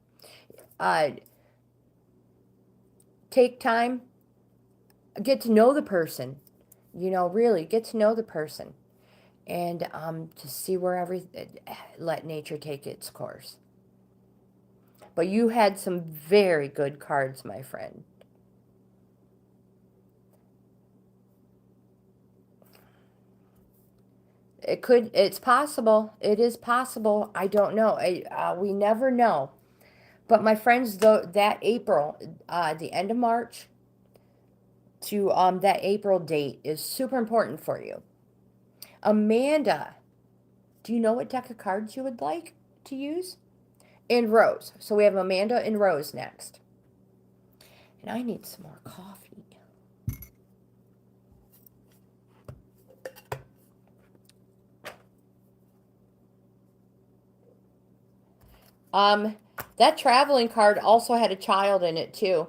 [SPEAKER 1] Take time. Get to know the person. You know, really, get to know the person. And to see where let nature take its course. But you had some very good cards, my friend. It's possible. It is possible. I don't know. We never know. But my friends, that April, the end of March to that April date is super important for you. Amanda, do you know what deck of cards you would like to use? And Rose. So we have Amanda and Rose next. And I need some more coffee. That traveling card also had a child in it too.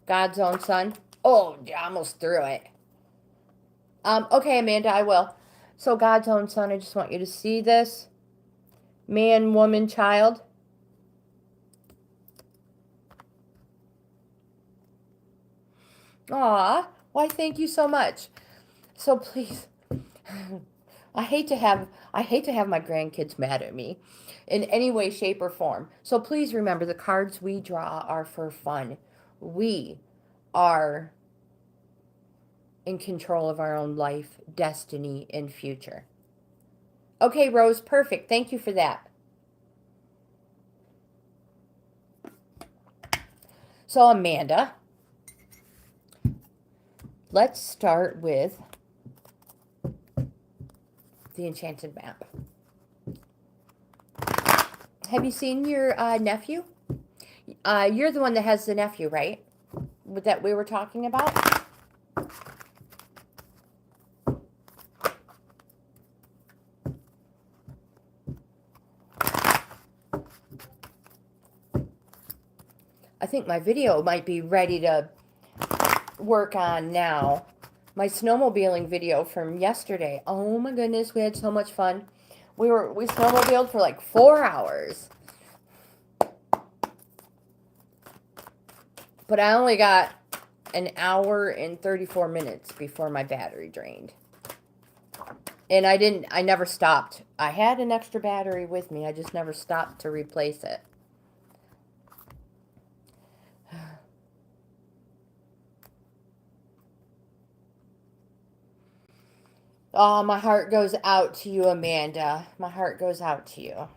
[SPEAKER 1] God's own son. Oh, I almost threw it. Okay, Amanda, I will. So God's own son, I just want you to see this. Man, woman, child. Aw, why thank you so much. So please, I hate to have my grandkids mad at me in any way, shape, or form. So please remember, the cards we draw are for fun. We are in control of our own life, destiny, and future. Okay, Rose, perfect. Thank you for that. So, Amanda, let's start with the Enchanted Map. Have you seen your nephew? You're the one that has the nephew, right? That we were talking about? I think my video might be ready to work on now. My snowmobiling video from yesterday. Oh my goodness, we had so much fun. We snowmobiled for like 4 hours. But I only got an hour and 34 minutes before my battery drained. And I never stopped. I had an extra battery with me. I just never stopped to replace it. Oh, my heart goes out to you, Amanda. My heart goes out to you.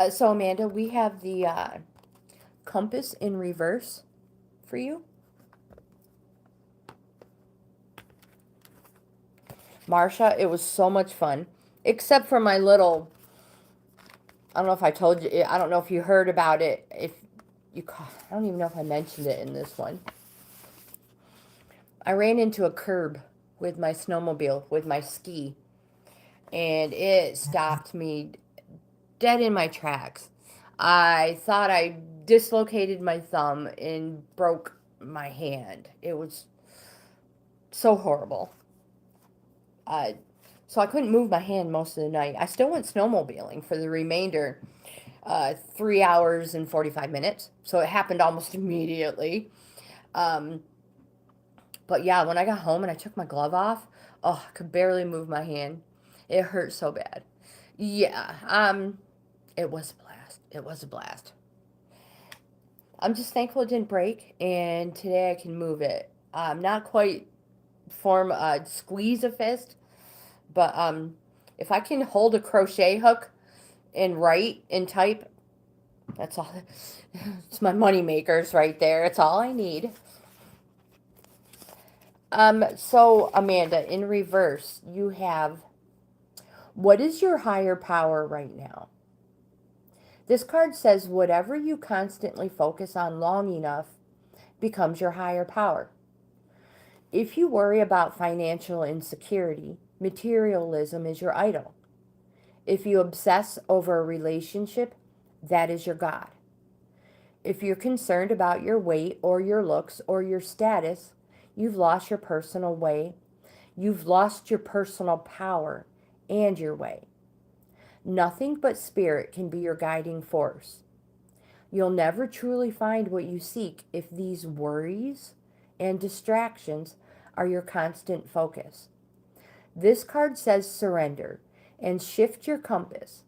[SPEAKER 1] So, Amanda, we have the compass in reverse for you. Marsha, it was so much fun. Except for my little, I don't know if I told you, I don't know if you heard about it. If you, I don't even know if I mentioned it in this one. I ran into a curb with my snowmobile, with my ski. And it stopped me dead in my tracks. I thought I dislocated my thumb and broke my hand. It was so horrible. So I couldn't move my hand most of the night. I still went snowmobiling for the remainder 3 hours and 45 minutes. So it happened almost immediately. But yeah, when I got home and I took my glove off, oh, I could barely move my hand. It hurt so bad. Yeah, it was a blast. It was a blast. I'm just thankful it didn't break, and today I can move it. Not quite form a squeeze a fist, but if I can hold a crochet hook and write and type, that's all. It's my money makers right there. It's all I need. So Amanda, in reverse, you have, what is your higher power right now? This card says whatever you constantly focus on long enough becomes your higher power. If you worry about financial insecurity, materialism is your idol. If you obsess over a relationship, that is your God. If you're concerned about your weight or your looks or your status, you've lost your personal way. You've lost your personal power and your way. Nothing but spirit can be your guiding force. You'll never truly find what you seek if these worries and distractions are your constant focus. This card says surrender and shift your compass.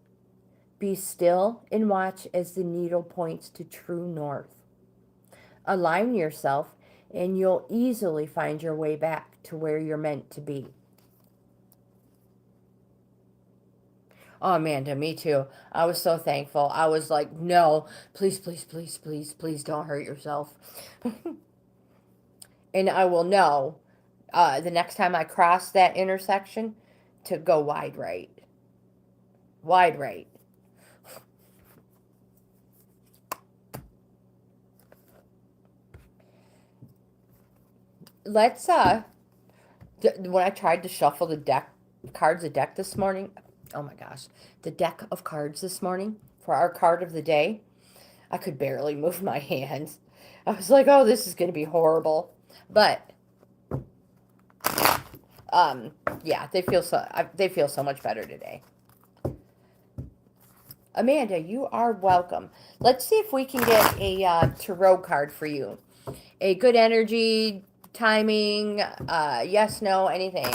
[SPEAKER 1] Be still and watch as the needle points to true north. Align yourself and you'll easily find your way back to where you're meant to be. Oh, Amanda, me too. I was so thankful. I was like, no, please, please, please, please, please don't hurt yourself. And I will know the next time I cross that intersection to go wide right. Wide right. Let's, when I tried to shuffle the deck this morning, oh my gosh, the deck of cards this morning for our card of the day, I could barely move my hands. I was like, oh, this is going to be horrible. But, yeah, they feel so much better today. Amanda, you are welcome. Let's see if we can get a tarot card for you. A good energy, timing, yes, no, anything.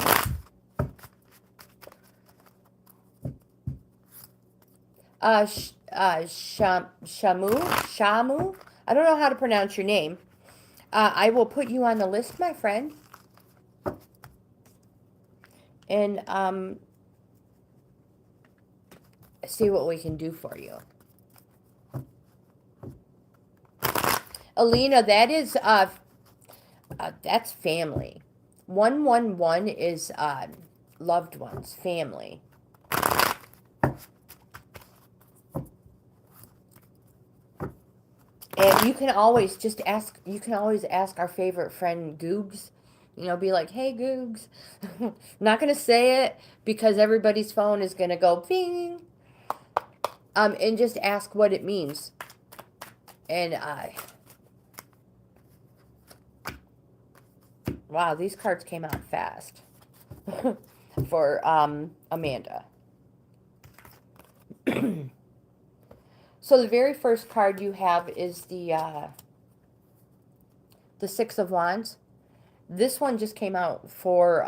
[SPEAKER 1] Shamu? I don't know how to pronounce your name. I will put you on the list, my friend. And, see what we can do for you. Elina, that is, that's family. 111 is, loved ones, family. And you can always just ask, our favorite friend, Googs. You know, be like, hey, Googs. I'm not going to say it because everybody's phone is going to go ping. And just ask what it means. And, wow, these cards came out fast. For, Amanda. So the very first card you have is the Six of Wands. This one just came out for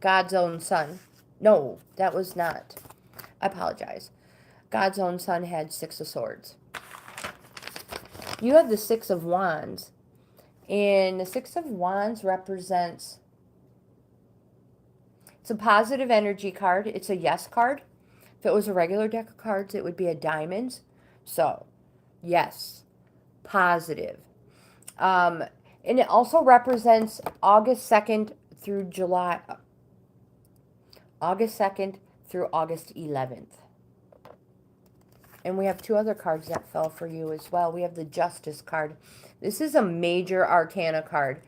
[SPEAKER 1] God's Own Son. No, that was not. I apologize. God's Own Son had 6 of Swords. You have the 6 of Wands. And the 6 of Wands represents... It's a positive energy card. It's a yes card. If it was a regular deck of cards, it would be a diamonds. So, yes. Positive. And it also represents August 2nd through July... August 2nd through August 11th. And we have 2 other cards that fell for you as well. We have the Justice card. This is a major arcana card.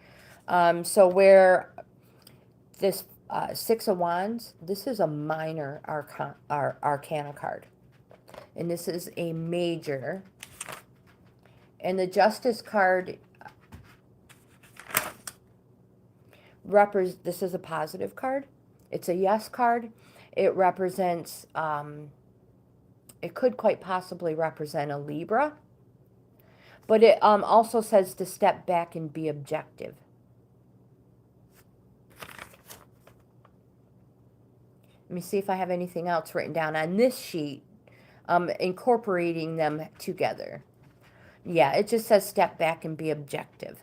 [SPEAKER 1] So where this 6 of Wands, this is a minor arcana card. And this is a major. And the Justice card, this is a positive card. It's a yes card. It represents, it could quite possibly represent a Libra. But it also says to step back and be objective. Let me see if I have anything else written down on this sheet, incorporating them together. Yeah, it just says step back and be objective.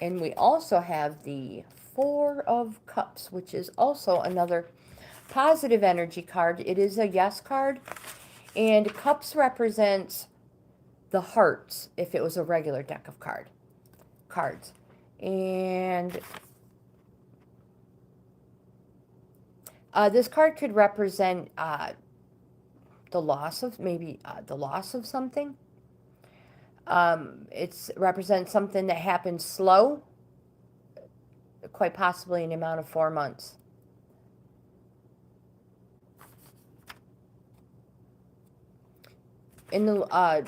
[SPEAKER 1] And we also have the 4 of Cups, which is also another positive energy card. It is a yes card. And Cups represents the hearts if it was a regular deck of cards. And this card could represent the loss of, maybe the loss of something. It represents something that happens slow, quite possibly in the amount of 4 months. In the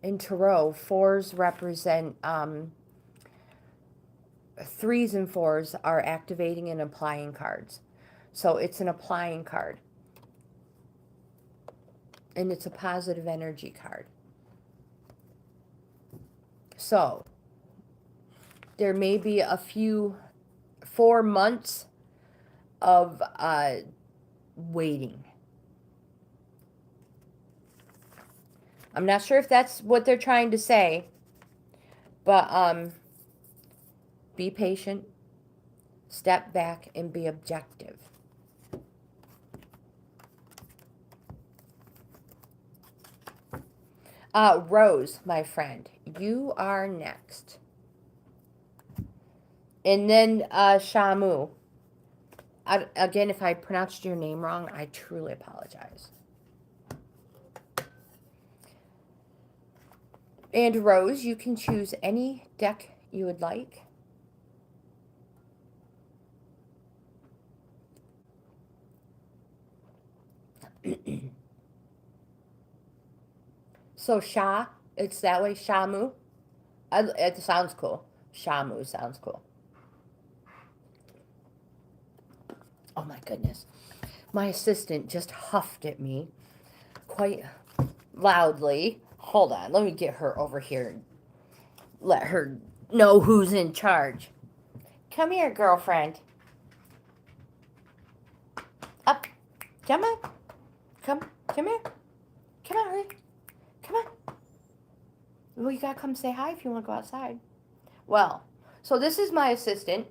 [SPEAKER 1] in Tarot, 4s represent 3s and 4s are activating and applying cards. So it's an applying card. And it's a positive energy card. So there may be a few 4 months of waiting. I'm not sure if that's what they're trying to say, but be patient, step back, and be objective. Rose, my friend, you are next. And then Shamu. Again, if I pronounced your name wrong, I truly apologize. And Rose, you can choose any deck you would like. So Sha, it's that way, Shamu. It sounds cool. Shamu sounds cool. Oh my goodness. My assistant just huffed at me quite loudly. Hold on, let me get her over here and let her know who's in charge. Come here, girlfriend. Up. Come on. Come here. Come on, hurry. Come on. Well, you gotta come say hi if you want to go outside. Well, so this is my assistant.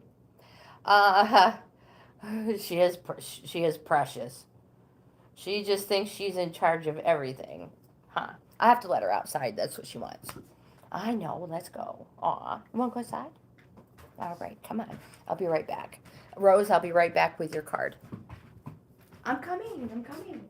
[SPEAKER 1] She is precious. She just thinks she's in charge of everything. Huh. I have to let her outside. That's what she wants. I know. Let's go. Aw. You want to go outside? All right. Come on. I'll be right back. Rose, I'll be right back with your card. I'm coming. I'm coming.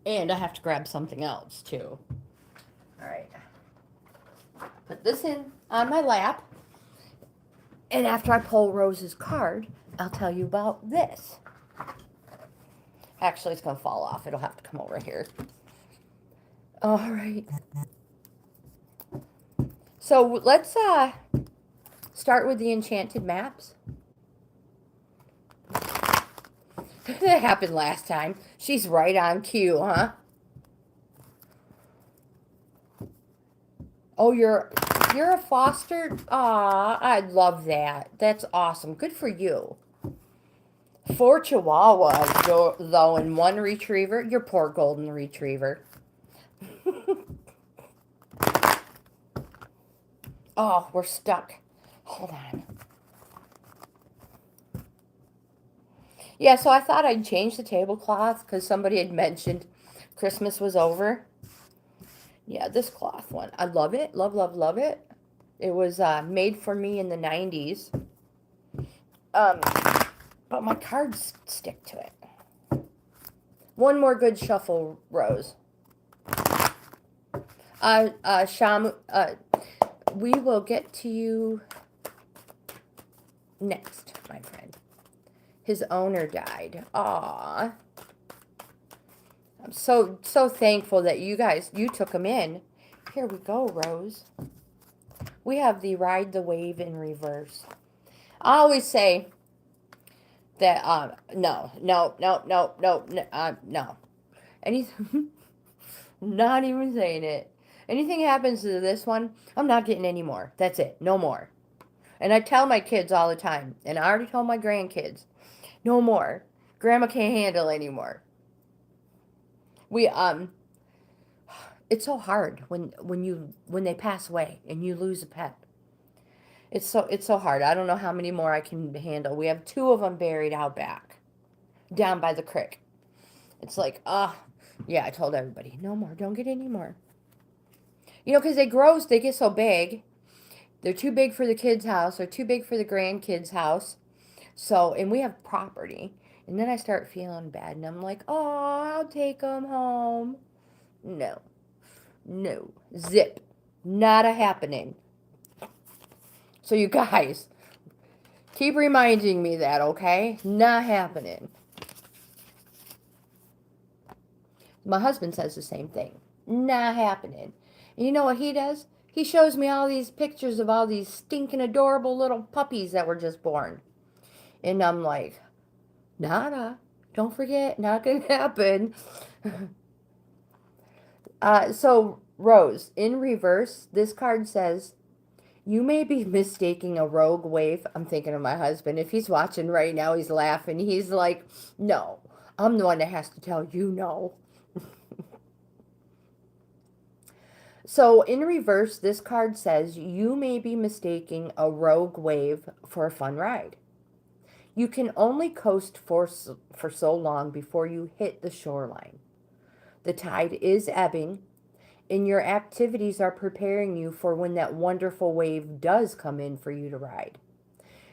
[SPEAKER 1] And I have to grab something else too. All right. Put this in on my lap. And after I pull Rose's card, I'll tell you about this. Actually, it's going to fall off. It'll have to come over here. All right. So let's start with the enchanted maps. That happened last time. She's right on cue, huh? Oh, you're a foster? Aw, I love that. That's awesome. Good for you. 4 chihuahuas, though, and 1 retriever. Your poor golden retriever. Oh, we're stuck. Hold on. Yeah, so I thought I'd change the tablecloth because somebody had mentioned Christmas was over. Yeah, this cloth one. I love it. Love, love, love it. It was made for me in the 90s. But my cards stick to it. One more good shuffle, Rose. Shamu, we will get to you next, my friend. His owner died. Aww. I'm so thankful that you took him in. Here we go, Rose. We have the Ride the Wave in reverse. I always say that, no. Anything, not even saying it. Anything happens to this one, I'm not getting any more. That's it. No more. And I tell my kids all the time, and I already told my grandkids, no more. Grandma can't handle anymore. It's so hard when they pass away and you lose a pet. It's so hard. I don't know how many more I can handle. We have 2 of them buried out back, down by the creek. It's like, yeah, I told everybody, no more. Don't get any more. You know, because they get so big. They're too big for the kids' house. They're too big for the grandkids' house. So, and we have property. And then I start feeling bad. And I'm like, oh, I'll take them home. No. Zip. Not a happening. So you guys, keep reminding me that, okay? Not happening. My husband says the same thing. Not happening. And you know what he does? He shows me all these pictures of all these stinking adorable little puppies that were just born. And I'm like, nada. Don't forget, not gonna happen. So, Rose, in reverse, this card says, you may be mistaking a rogue wave. I'm thinking of my husband. If he's watching right now, he's laughing. He's like, no, I'm the one that has to tell you no. So, in reverse, this card says, you may be mistaking a rogue wave for a fun ride. You can only coast for so long before you hit the shoreline. The tide is ebbing, and your activities are preparing you for when that wonderful wave does come in for you to ride.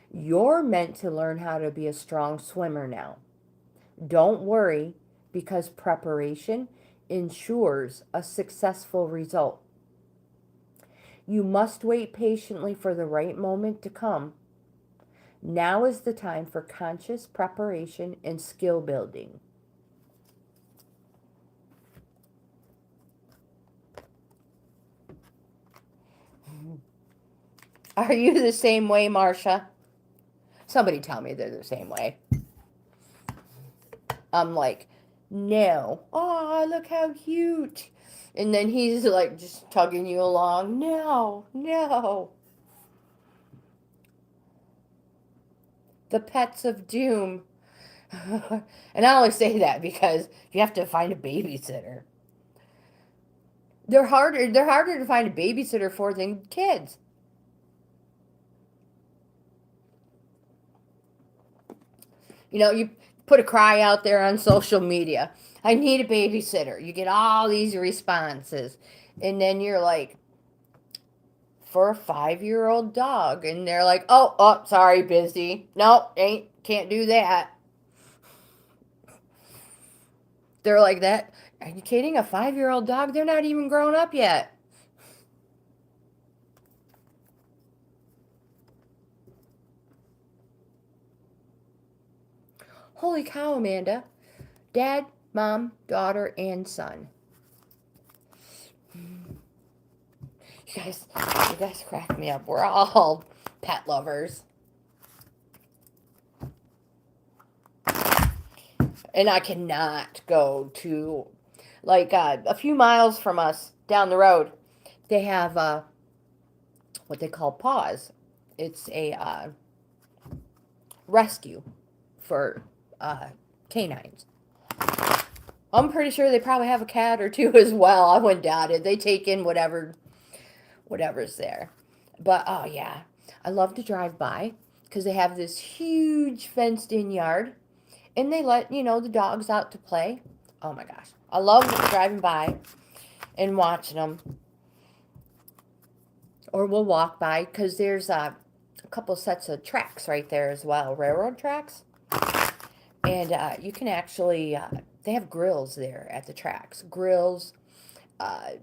[SPEAKER 1] You're meant to learn how to be a strong swimmer now. Don't worry, because preparation ensures a successful result. You must wait patiently for the right moment to come. Now is the time for conscious preparation and skill building. Are you the same way, Marsha? Somebody tell me they're the same way. I'm like, no. Oh, look how cute. And then he's like just tugging you along. No. The pets of doom. And I only say that because you have to find a babysitter. They're harder to find a babysitter for than kids. You know, you put a cry out there on social media. I need a babysitter. You get all these responses. And then you're like, for a 5-year-old dog. And they're like, oh, sorry, busy. Nope, can't do that. They're like that. Are you kidding? A 5-year-old dog? They're not even grown up yet. Holy cow, Amanda. Dad, mom, daughter, and son. You guys crack me up. We're all pet lovers. And I cannot go to, like, a few miles from us down the road. They have what they call paws. It's a rescue for canines. I'm pretty sure they probably have a cat or two as well. I wouldn't doubt it. They take in whatever's there. But oh yeah, I love to drive by because they have this huge fenced in yard, and they let the dogs out to play. Oh my gosh, I love driving by and watching them. Or we'll walk by because there's a couple sets of tracks right there as well, railroad tracks. And you can actually, they have grills there at the tracks. Grills, what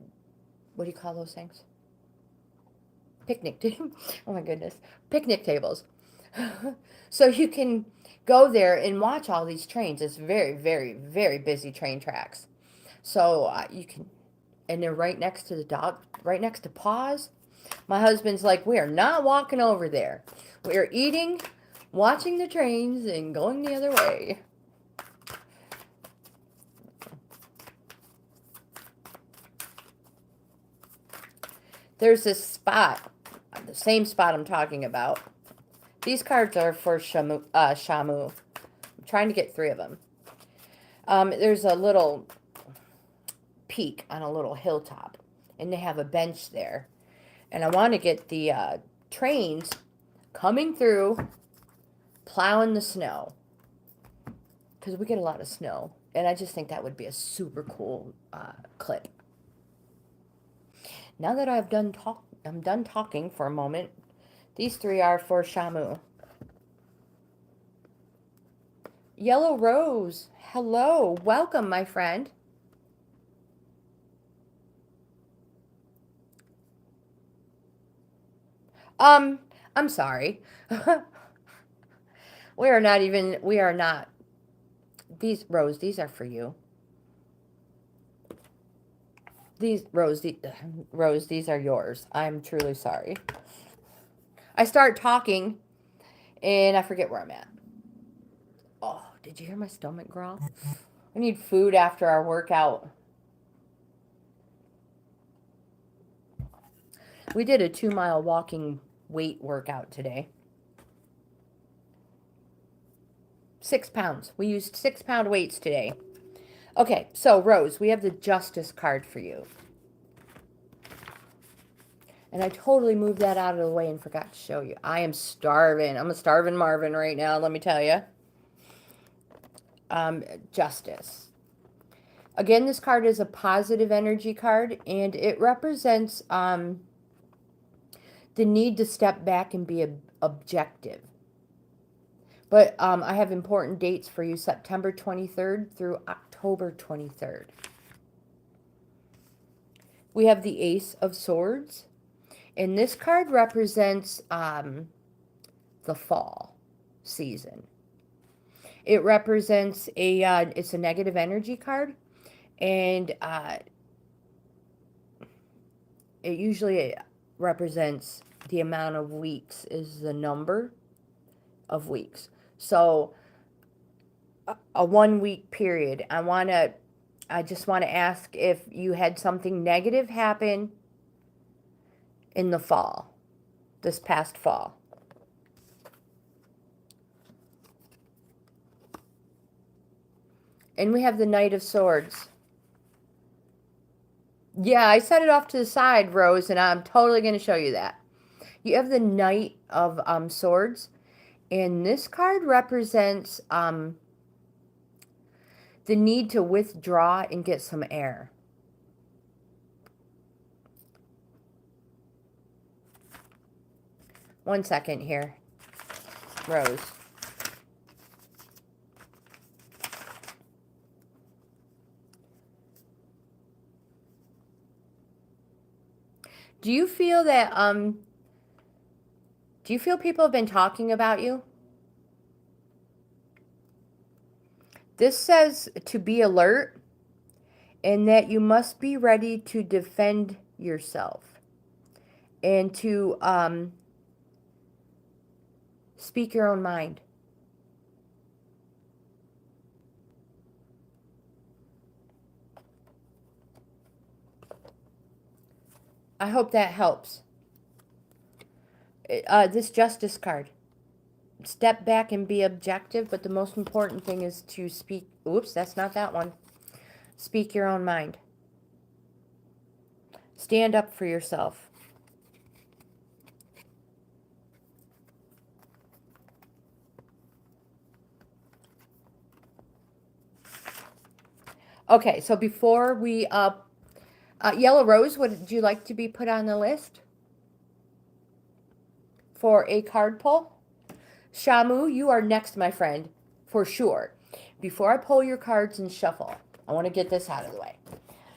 [SPEAKER 1] do you call those things? Picnic table. Oh my goodness. Picnic tables. So you can go there and watch all these trains. It's very, very, very busy train tracks. So you can, and they're right next to the dog, right next to Paws. My husband's like, we are not walking over there. We are eating, watching the trains, and going the other way. There's this spot, the same spot I'm talking about. These cards are for Shamu. I'm trying to get 3 of them. There's a little peak on a little hilltop, and they have a bench there. And I want to get the trains coming through, plowing the snow, because we get a lot of snow. And I just think that would be a super cool clip. Now that I'm done talking for a moment. These 3 are for Shamu. Yellow Rose, hello, welcome, my friend. I'm sorry. We are not. These, Rose, these are for you. Rose, these are yours. I'm truly sorry. I start talking, and I forget where I'm at. Oh, did you hear my stomach growl? I need food after our workout. We did a 2-mile walking weight workout today. 6 pounds. We used 6-pound weights today. Okay, so Rose, we have the Justice card for you. And I totally moved that out of the way and forgot to show you. I am starving. I'm a starving Marvin right now, let me tell you. Justice. Again, this card is a positive energy card, and it represents the need to step back and be objective. But I have important dates for you, September 23rd through October 23rd. We have the Ace of Swords. And this card represents the fall season. It represents it's a negative energy card. And it usually represents the amount of weeks is the number of weeks. So a 1-week period. I just want to ask if you had something negative happen in the fall, this past fall. And we have the Knight of Swords. Yeah, I set it off to the side, Rose, and I'm totally going to show you that. You have the Knight of Swords, and this card represents the need to withdraw and get some air. One second here, Rose. Do you feel that, do you feel people have been talking about you? This says to be alert and that you must be ready to defend yourself and to speak your own mind. I hope that helps. This justice card. Step back and be objective, but the most important thing is to speak. Oops, that's not that one. Speak your own mind. Stand up for yourself. Okay, so before we Yellow Rose, would you like to be put on the list for a card pull? Shamu, you are next, my friend, for sure. Before I pull your cards and shuffle, I want to get this out of the way.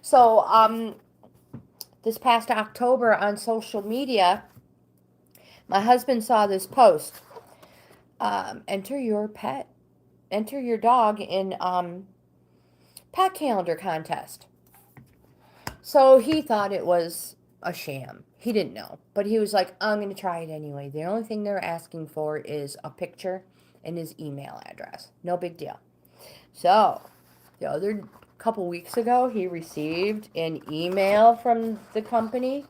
[SPEAKER 1] So, this past October on social media, my husband saw this post. Enter your pet, enter your dog in pet calendar contest. So he thought it was a sham. He didn't know, but he was like, I'm going to try it anyway. The only thing they're asking for is a picture and his email address. No big deal. So the other couple weeks ago, he received an email from the company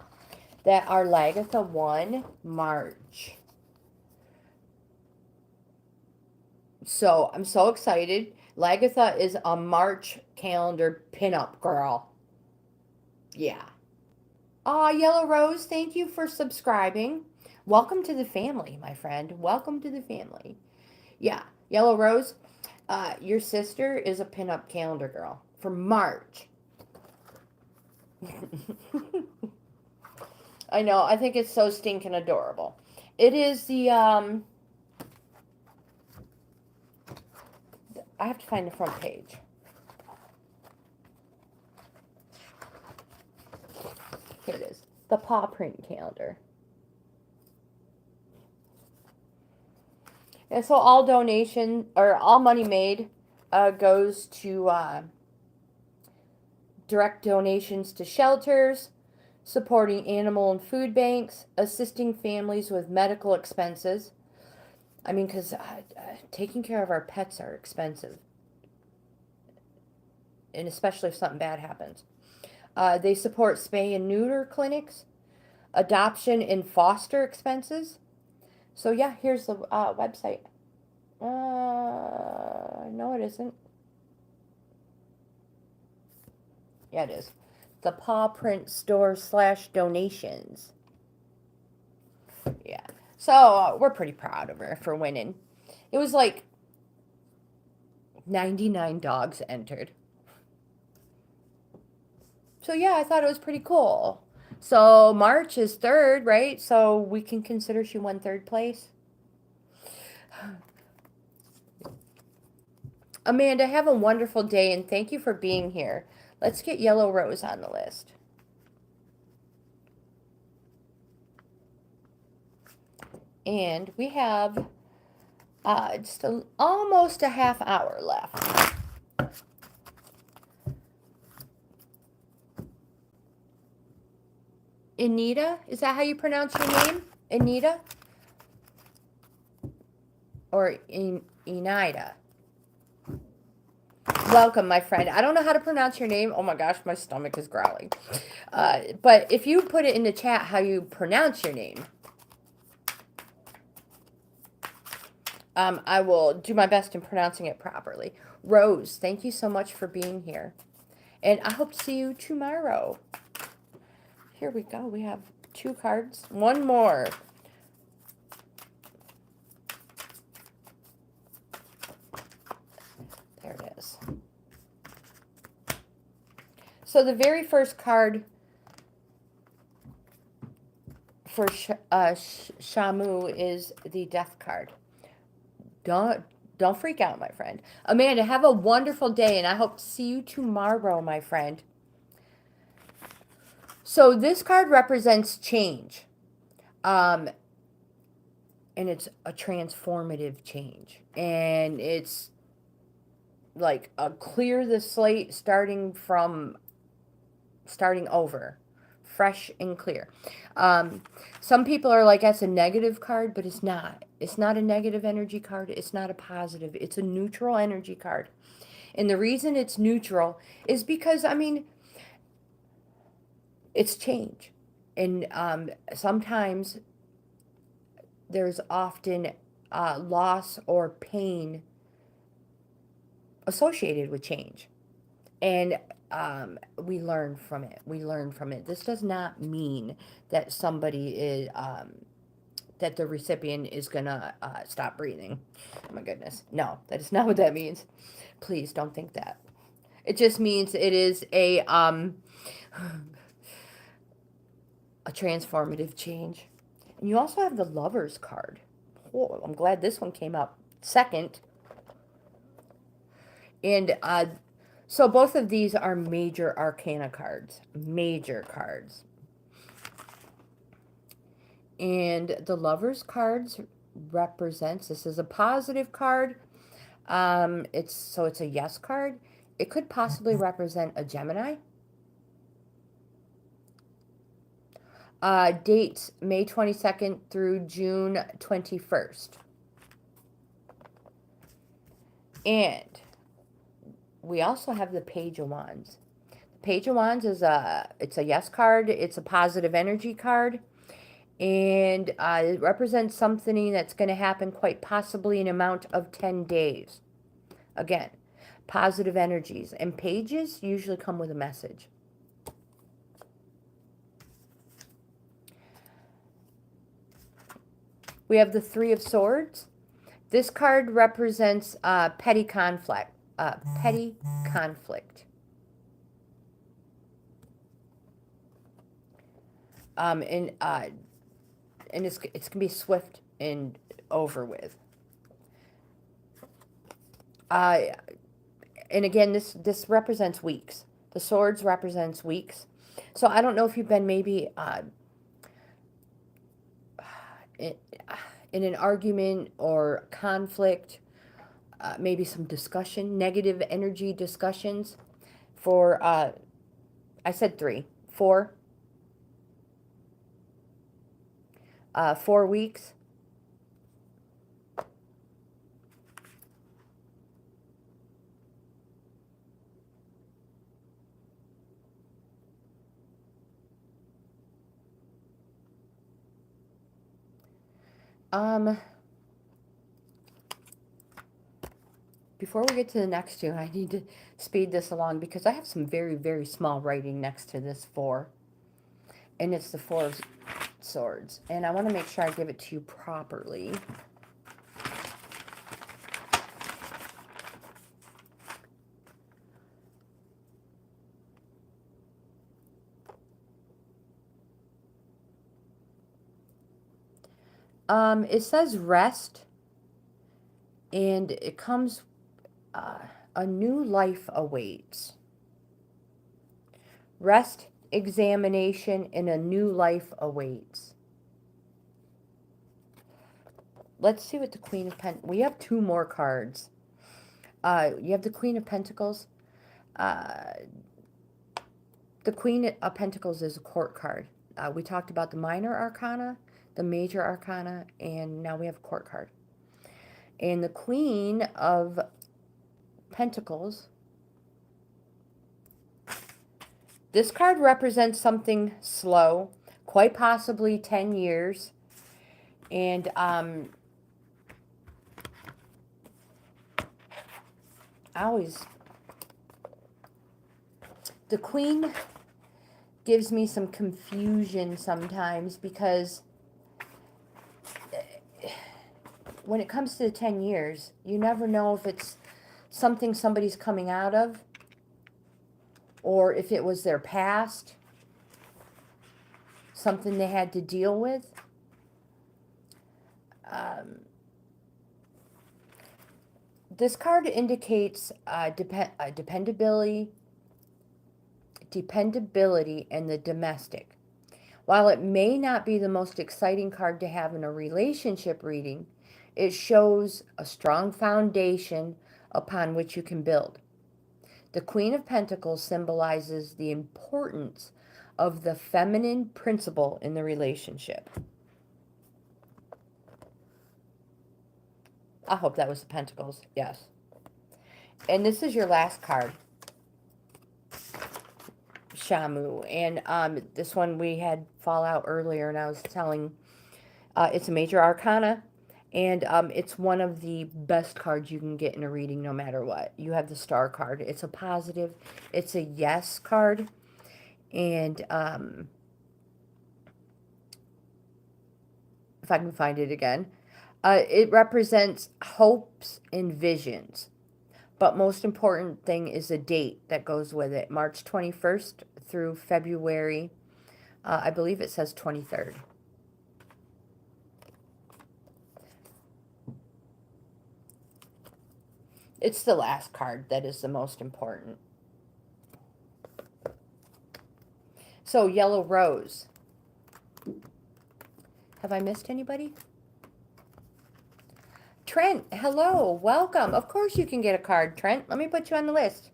[SPEAKER 1] that our Lagatha won March. So I'm so excited. Lagatha is a March calendar pinup girl. Yeah. Aw, Yellow Rose, thank you for subscribing. Welcome to the family, my friend. Welcome to the family. Yeah, Yellow Rose, your sister is a pinup calendar girl for March. I know, I think it's so stinking adorable. It is the, I have to find the front page. Here it is. The paw print calendar. And so all donation, or all money made, goes to direct donations to shelters, supporting animal and food banks, assisting families with medical expenses. I mean, because taking care of our pets are expensive. And especially if something bad happens. They support spay and neuter clinics, adoption and foster expenses. So yeah, here's the website. No, it isn't. Yeah, it is. The Paw Print Store / donations. Yeah. So we're pretty proud of her for winning. It was like 99 dogs entered. So yeah, I thought it was pretty cool. So March is 3rd, right? So we can consider she won 3rd place. Amanda, have a wonderful day and thank you for being here. Let's get Yellow Rose on the list. And we have just almost a half hour left. Anita, is that how you pronounce your name? Anita? Or Inida? Welcome, my friend. I don't know how to pronounce your name. Oh my gosh, my stomach is growling. But if you put it in the chat how you pronounce your name, I will do my best in pronouncing it properly. Rose, thank you so much for being here. And I hope to see you tomorrow. Here we go. We have 2 cards. One more. There it is. So the very first card for Shamu is the Death card. Don't freak out, my friend. Amanda, have a wonderful day, and I hope to see you tomorrow, my friend. So this card represents change. And it's a transformative change. And it's like clear the slate, starting over, fresh and clear. Some people are like, that's a negative card, but it's not. It's not a negative energy card. It's not a positive. It's a neutral energy card. And the reason it's neutral is because, I mean, it's change. And sometimes there's often loss or pain associated with change. And we learn from it. We learn from it. This does not mean that somebody is, that the recipient is going to stop breathing. Oh my goodness. No, that is not what that means. Please don't think that. It just means it is a transformative change. And you also have the Lover's card. Oh, I'm glad this one came up second. And so both of these are major arcana cards. Major cards. And the Lover's cards represents, this is a positive card. It's a yes card. It could possibly represent a Gemini. Dates May 22nd through June 21st. And we also have the Page of Wands. The Page of Wands is it's a yes card. It's a positive energy card. And it represents something that's going to happen quite possibly in an amount of 10 days. Again, positive energies. And pages usually come with a message. We have the Three of Swords. This card represents petty conflict. Petty conflict. And it's gonna be swift and over with. And again, this represents weeks. The swords represents weeks. So I don't know if you've been maybe in an argument or conflict, maybe some discussion, negative energy discussions for, I said 4 weeks. Before we get to the next two, I need to speed this along because I have some very, very small writing next to this 4. And it's the 4 of Swords. And I want to make sure I give it to you properly. It says rest, and it comes, a new life awaits. Rest, examination, and a new life awaits. Let's see what the Queen of Pentacles, we have 2 more cards. You have the Queen of Pentacles. The Queen of Pentacles is a court card. We talked about the minor arcana, the major arcana, and now we have a court card. And the Queen of Pentacles, this card represents something slow, quite possibly 10 years. And the Queen gives me some confusion sometimes because when it comes to the 10 years, you never know if it's something somebody's coming out of or if it was their past, something they had to deal with. This card indicates dependability and the domestic. While it may not be the most exciting card to have in a relationship reading, it shows a strong foundation upon which you can build. The Queen of Pentacles symbolizes the importance of the feminine principle in the relationship. I hope that was the Pentacles. Yes. And this is your last card. Shamu. And this one we had fall out earlier, and I was telling, it's a major arcana. And it's one of the best cards you can get in a reading no matter what. You have the Star card. It's a positive. It's a yes card. And if I can find it again, it represents hopes and visions. But most important thing is the date that goes with it. March 21st through February, I believe it says 23rd. It's the last card that is the most important. So, Yellow Rose. Have I missed anybody? Trent, hello, welcome. Of course you can get a card, Trent. Let me put you on the list.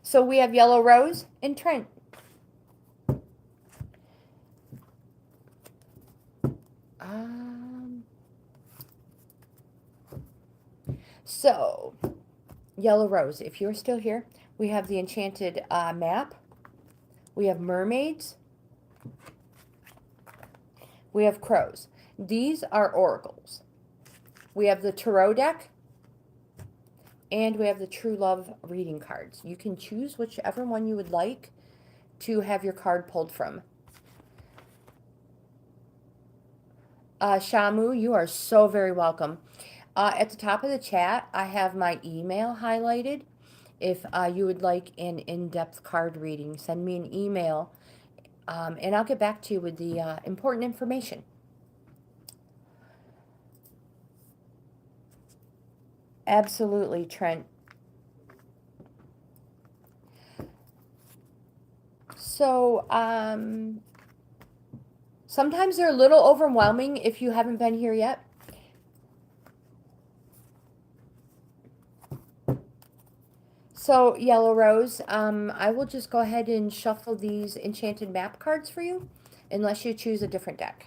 [SPEAKER 1] So we have Yellow Rose and Trent. So, Yellow Rose, if you're still here, we have the Enchanted map. We have mermaids. We have crows. These are oracles. We have the tarot deck. And we have the True Love reading cards. You can choose whichever one you would like to have your card pulled from. Shamu, you are so very welcome. At the top of the chat, I have my email highlighted. If you would like an in-depth card reading, send me an email, and I'll get back to you with the important information. Absolutely, Trent. So, sometimes they're a little overwhelming if you haven't been here yet. So, Yellow Rose, I will just go ahead and shuffle these Enchanted map cards for you, unless you choose a different deck.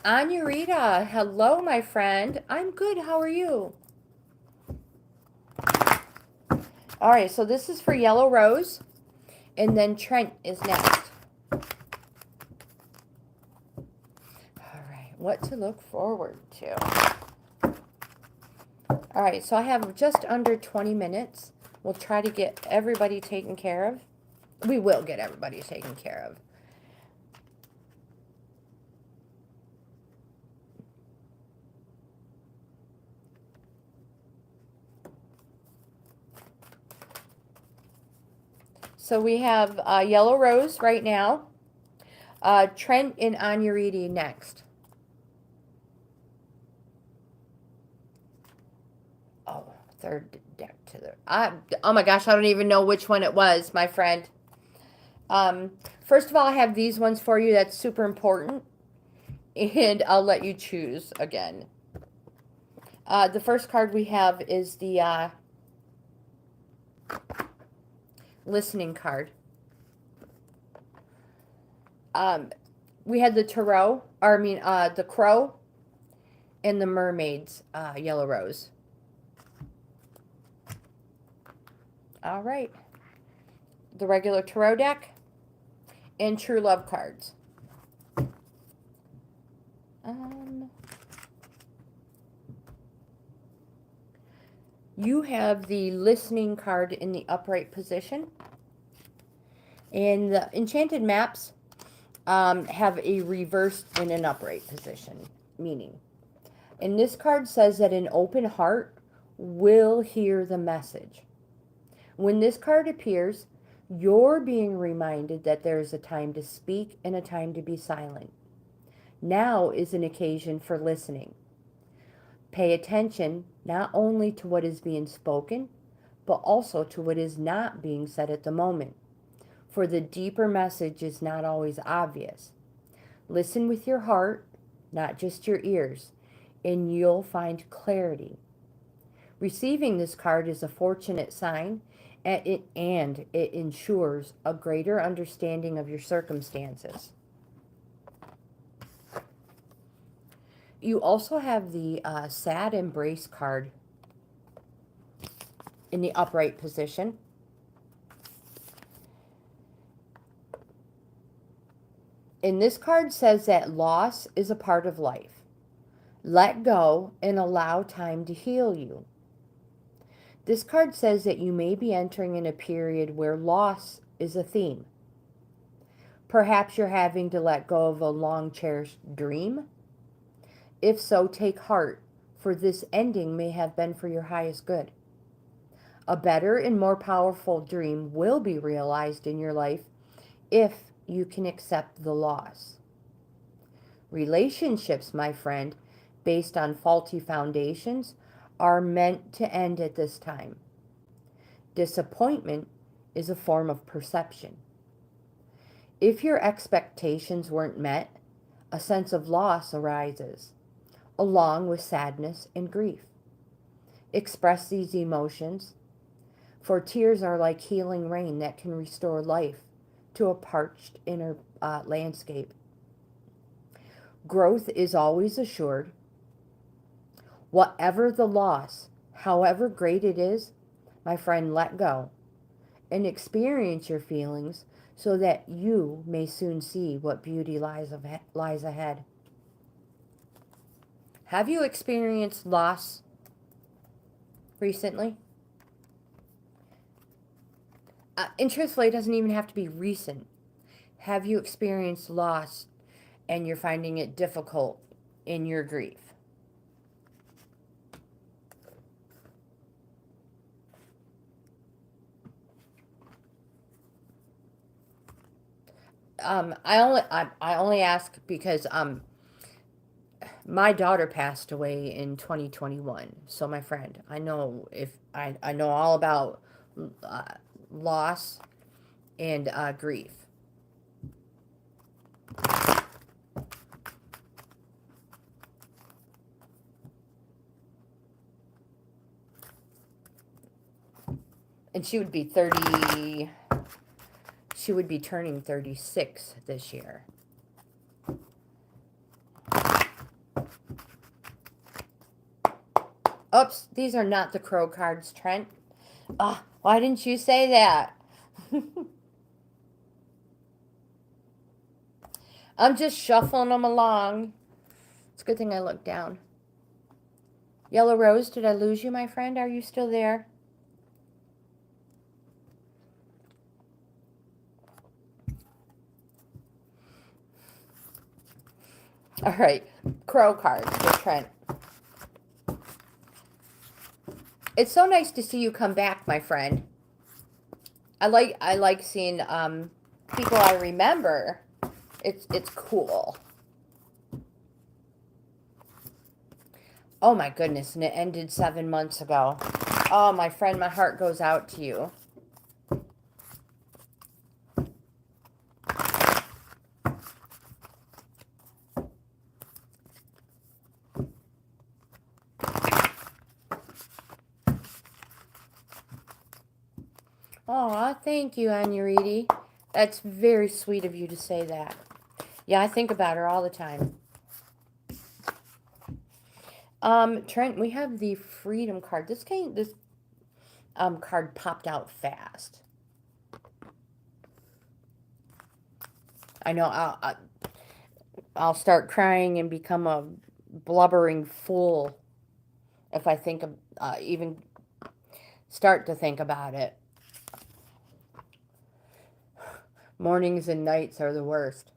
[SPEAKER 1] Anurita, hello, my friend. I'm good. How are you? All right, so this is for Yellow Rose, and then Trent is next. All right, what to look forward to. All right, so I have just under 20 minutes. We'll try to get everybody taken care of. We will get everybody taken care of. So we have Yellow Rose right now. Trent and Anuriti next. Oh, third deck to the... oh my gosh, I don't even know which one it was, my friend. First of all, I have these ones for you. That's super important. And I'll let you choose again. The first card we have is the... listening card. We had the tarot, or I mean, the crow and the mermaids, Yellow Rose. All right. The regular tarot deck and True Love cards. You have the listening card in the upright position. And the Enchanted maps have a reversed in an upright position, meaning. And this card says that an open heart will hear the message. When this card appears, you're being reminded that there is a time to speak and a time to be silent. Now is an occasion for listening. Pay attention not only to what is being spoken, but also to what is not being said at the moment, for the deeper message is not always obvious. Listen with your heart, not just your ears, and you'll find clarity. Receiving this card is a fortunate sign, and it ensures a greater understanding of your circumstances. You also have the sad embrace card in the upright position. And this card says that loss is a part of life. Let go and allow time to heal you. This card says that you may be entering in a period where loss is a theme. Perhaps you're having to let go of a long-cherished dream. If so, take heart, for this ending may have been for your highest good. A better and more powerful dream will be realized in your life if you can accept the loss. Relationships, my friend, based on faulty foundations, are meant to end at this time. Disappointment is a form of perception. If your expectations weren't met, a sense of loss arises, along with sadness and grief. Express these emotions, for tears are like healing rain that can restore life to a parched inner landscape. Growth is always assured. Whatever the loss, however great it is, my friend, let go and experience your feelings so that you may soon see what beauty lies ahead. Have you experienced loss recently? And truthfully, it doesn't even have to be recent. Have you experienced loss and you're finding it difficult in your grief? I only ask because my daughter passed away in 2021. So my friend, I know I know all about loss and grief. And she would be turning 36 this year. Oops, these are not the crow cards, Trent. Why didn't you say that? I'm just shuffling them along. It's a good thing I looked down. Yellow Rose, did I lose you, my friend? Are you still there? All right, crow cards for Trent. It's so nice to see you come back, my friend. I like seeing people I remember. It's cool. Oh my goodness, and it ended 7 months ago. Oh, my friend, my heart goes out to you. Aw, thank you, Anuriti. That's very sweet of you to say that. Yeah, I think about her all the time. Trent, we have the Freedom card. This card popped out fast. I know I'll start crying and become a blubbering fool if I think of even start to think about it. Mornings and nights are the worst.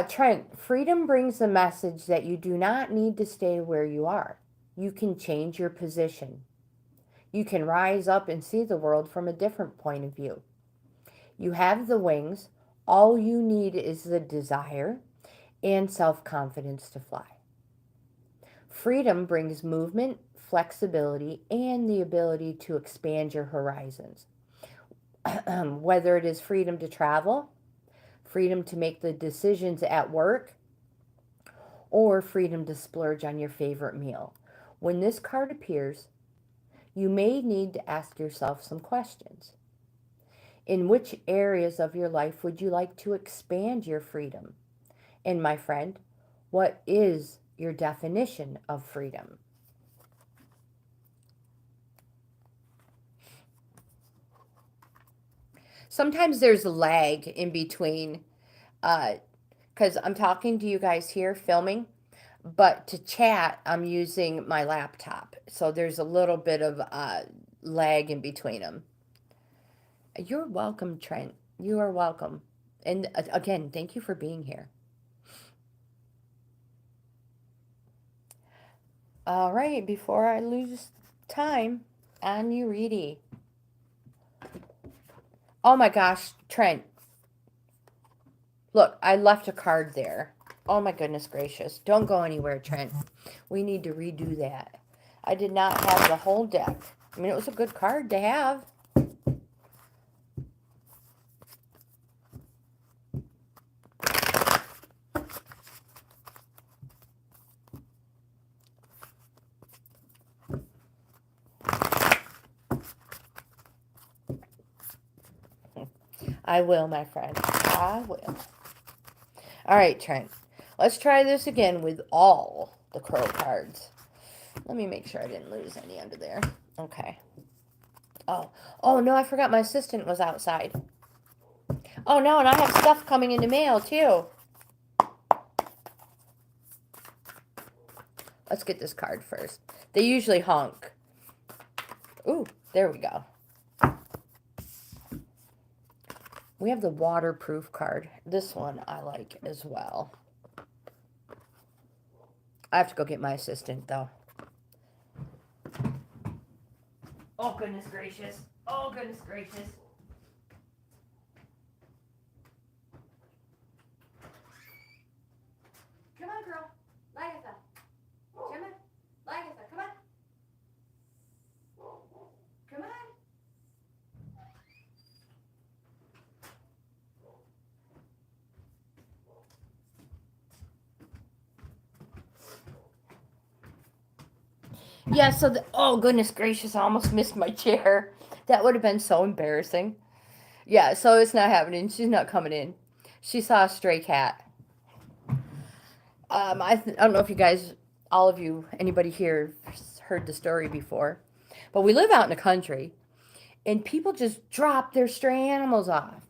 [SPEAKER 1] Trent, freedom brings the message that you do not need to stay where you are. You can change your position. You can rise up and see the world from a different point of view. You have the wings. All you need is the desire and self-confidence to fly. Freedom brings movement, flexibility, and the ability to expand your horizons. Whether it is freedom to travel, freedom to make the decisions at work, or freedom to splurge on your favorite meal. When this card appears, you may need to ask yourself some questions. In which areas of your life would you like to expand your freedom? And my friend, what is your definition of freedom? Sometimes there's a lag in between, because I'm talking to you guys here filming, but to chat, I'm using my laptop. So there's a little bit of lag in between them. You're welcome, Trent. You are welcome. And again, thank you for being here. All right, before I lose time on you, Reedy. Oh my gosh, Trent. Look, I left a card there. Oh my goodness gracious. Don't go anywhere, Trent. We need to redo that. I did not have the whole deck. I mean, it was a good card to have. I will, my friend. I will. All right, Trent. Let's try this again with all the crow cards. Let me make sure I didn't lose any under there. Okay. Oh no, I forgot my assistant was outside. Oh no, and I have stuff coming in the mail too. Let's get this card first. They usually honk. Ooh, there we go. We have the waterproof card. This one I like as well. I have to go get my assistant though. Oh goodness gracious. Oh goodness gracious. Come on, girl. Lagatha. Come on. Lagatha, come on. Come on. Yeah, so oh goodness gracious, I almost missed my chair. That would have been so embarrassing. Yeah, so it's not happening. She's not coming in. She saw a stray cat. I don't know if you guys, all of you, anybody here heard the story before, but we live out in the country, and people just drop their stray animals off.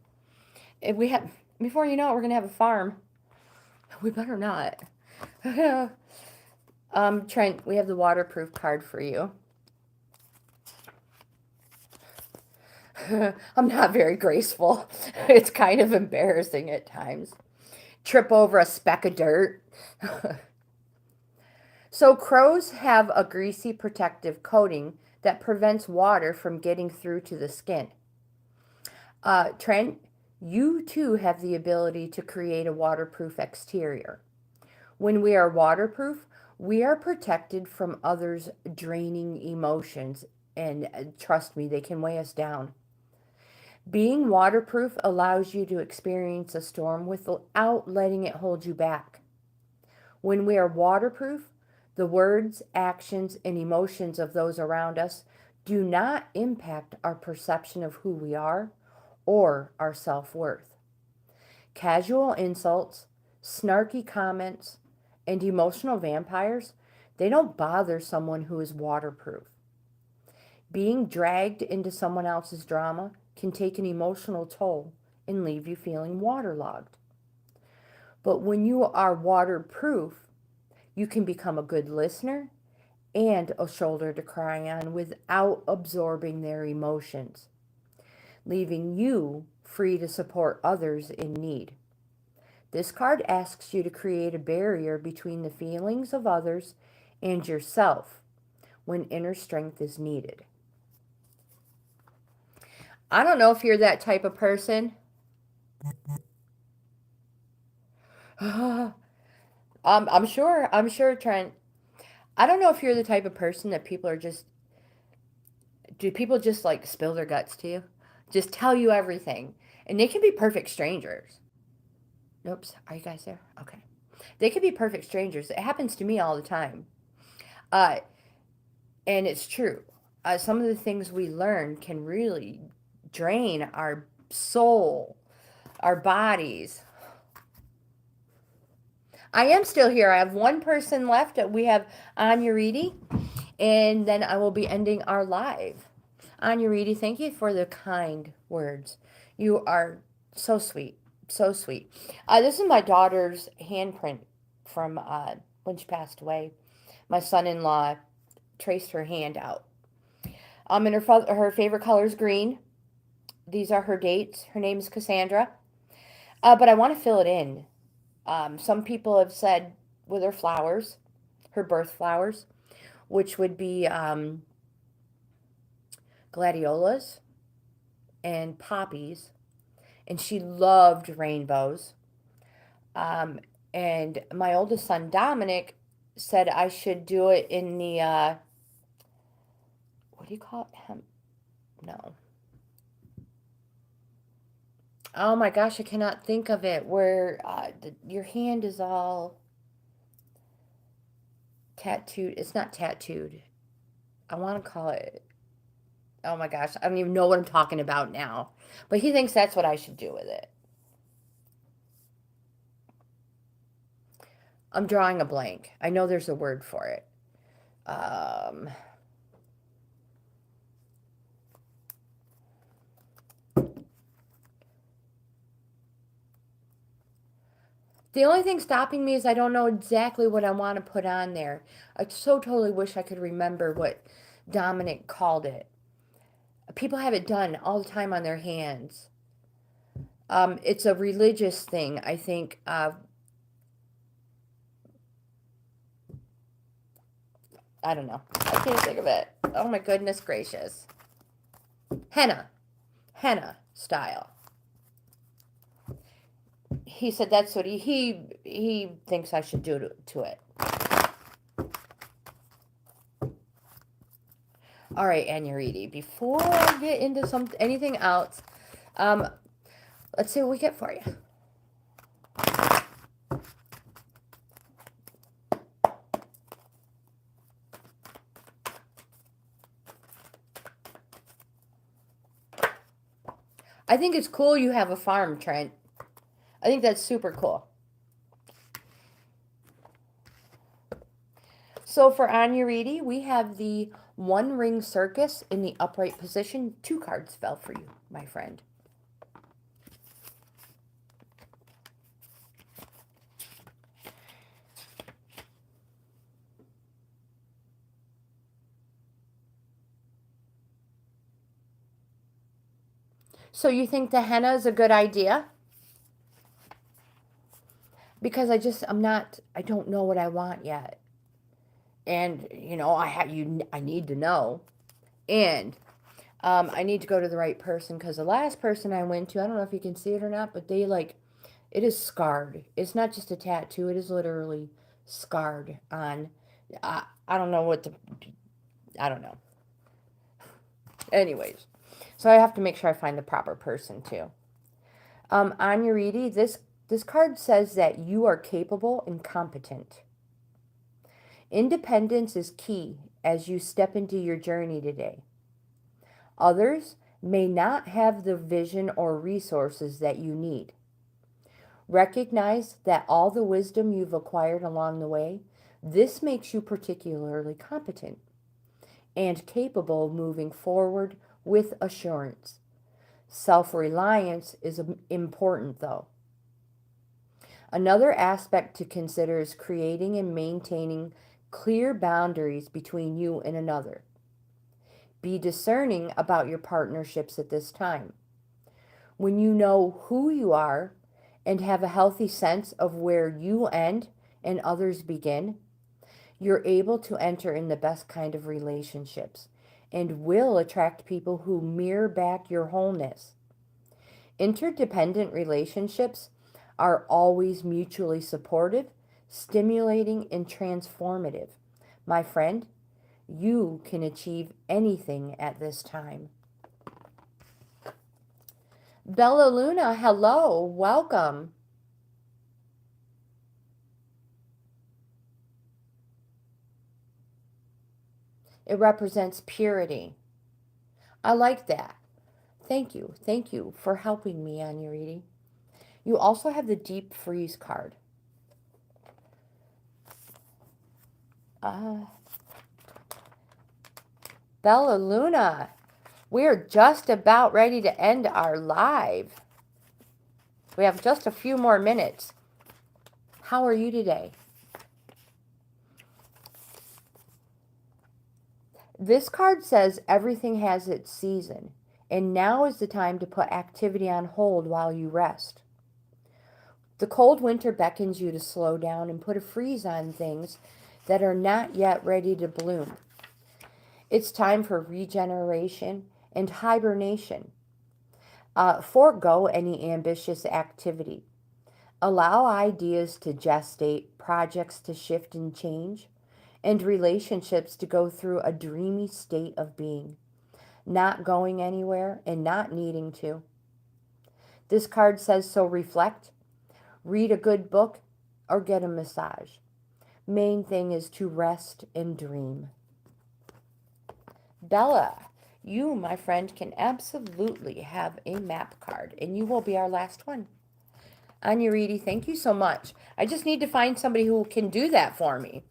[SPEAKER 1] If we have, before you know it, we're gonna have a farm. We better not. Trent, we have the waterproof card for you. I'm not very graceful. It's kind of embarrassing at times. Trip over a speck of dirt. So crows have a greasy protective coating that prevents water from getting through to the skin. Trent, you too have the ability to create a waterproof exterior. When we are waterproof, we are protected from others' draining emotions, and trust me, they can weigh us down. Being waterproof allows you to experience a storm without letting it hold you back. When we are waterproof, the words, actions, and emotions of those around us do not impact our perception of who we are or our self-worth. Casual insults, snarky comments, and emotional vampires, they don't bother someone who is waterproof. Being dragged into someone else's drama can take an emotional toll and leave you feeling waterlogged. But when you are waterproof, you can become a good listener and a shoulder to cry on without absorbing their emotions, leaving you free to support others in need. This card asks you to create a barrier between the feelings of others and yourself when inner strength is needed. I don't know if you're that type of person. I'm sure, Trent. I don't know if you're the type of person that do people just like spill their guts to you? Just tell you everything. And they can be perfect strangers. Oops, are you guys there? Okay. They could be perfect strangers. It happens to me all the time. Uh, and it's true. Some of the things we learn can really drain our soul, our bodies. I am still here. I have one person left. We have Anya Reedy, and then I will be ending our live. Anya Reedy, thank you for the kind words. You are so sweet. So sweet. This is my daughter's handprint from when she passed away. My son-in-law traced her hand out. And her favorite color is green. These are her dates. Her name is Cassandra. But I want to fill it in. Some people have said with her flowers, her birth flowers, which would be gladiolas and poppies. And she loved rainbows. And my oldest son, Dominic, said I should do it in the, what do you call it? No. Oh my gosh, I cannot think of it. Where your hand is all tattooed. It's not tattooed. I want to call it. Oh my gosh, I don't even know what I'm talking about now. But he thinks that's what I should do with it. I'm drawing a blank. I know there's a word for it. The only thing stopping me is I don't know exactly what I want to put on there. I so totally wish I could remember what Dominic called it. People have it done all the time on their hands. It's a religious thing, I think. I don't know. I can't think of it. Oh my goodness gracious. Henna style. He said that's what he thinks I should do to it. All right, Anuriti, before I get into anything else, let's see what we get for you. I think it's cool you have a farm, Trent. I think that's super cool. So for Anuriti, we have the One Ring Circus in the upright position. 2 cards fell for you, my friend. So you think the henna is a good idea? Because I don't know what I want yet. And, you know, I need to know. And I need to go to the right person, because the last person I went to, I don't know if you can see it or not, but it is scarred. It's not just a tattoo. It is literally scarred on, I don't know I don't know. Anyways, so I have to make sure I find the proper person too. Anuriti, this card says that you are capable and competent. Independence is key as you step into your journey today. Others may not have the vision or resources that you need. Recognize that all the wisdom you've acquired along the way, this makes you particularly competent and capable of moving forward with assurance. Self-reliance is important, though. Another aspect to consider is creating and maintaining clear boundaries between you and another. Be discerning about your partnerships at this time. When you know who you are and have a healthy sense of where you end and others begin, you're able to enter in the best kind of relationships and will attract people who mirror back your wholeness. Interdependent relationships are always mutually supportive, stimulating, and transformative, My friend, you can achieve anything at this time. Bella Luna, hello, welcome. It represents purity. I like that. Thank you. Thank you for helping me on your reading. You also have the Deep Freeze card. Bella Luna, we're just about ready to end our live. We have just a few more minutes. How are you today? This card says everything has its season, and now is the time to put activity on hold while you rest. The cold winter beckons you to slow down and put a freeze on things that are not yet ready to bloom. It's time for regeneration and hibernation. Forego any ambitious activity. Allow ideas to gestate, projects to shift and change, and relationships to go through a dreamy state of being, not going anywhere and not needing to. This card says, so reflect, read a good book, or get a massage. Main thing is to rest and dream. Bella, you, my friend, can absolutely have a map card, and you will be our last one. Anya Reedy, thank you so much. I just need to find somebody who can do that for me,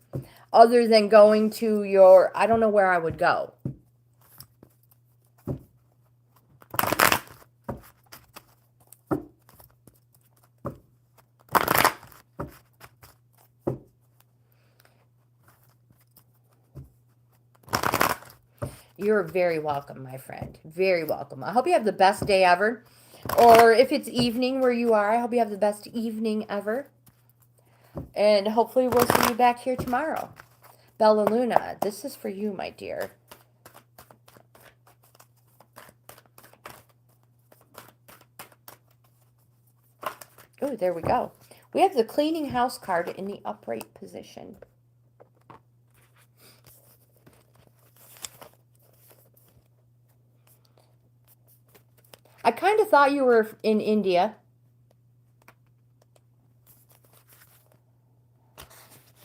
[SPEAKER 1] other than going to your, I don't know where I would go. You're very welcome, my friend. Very welcome. I hope you have the best day ever. Or if it's evening where you are, I hope you have the best evening ever. And hopefully we'll see you back here tomorrow. Bella Luna, this is for you, my dear. Oh, there we go. We have the cleaning house card in the upright position. I kind of thought you were in India.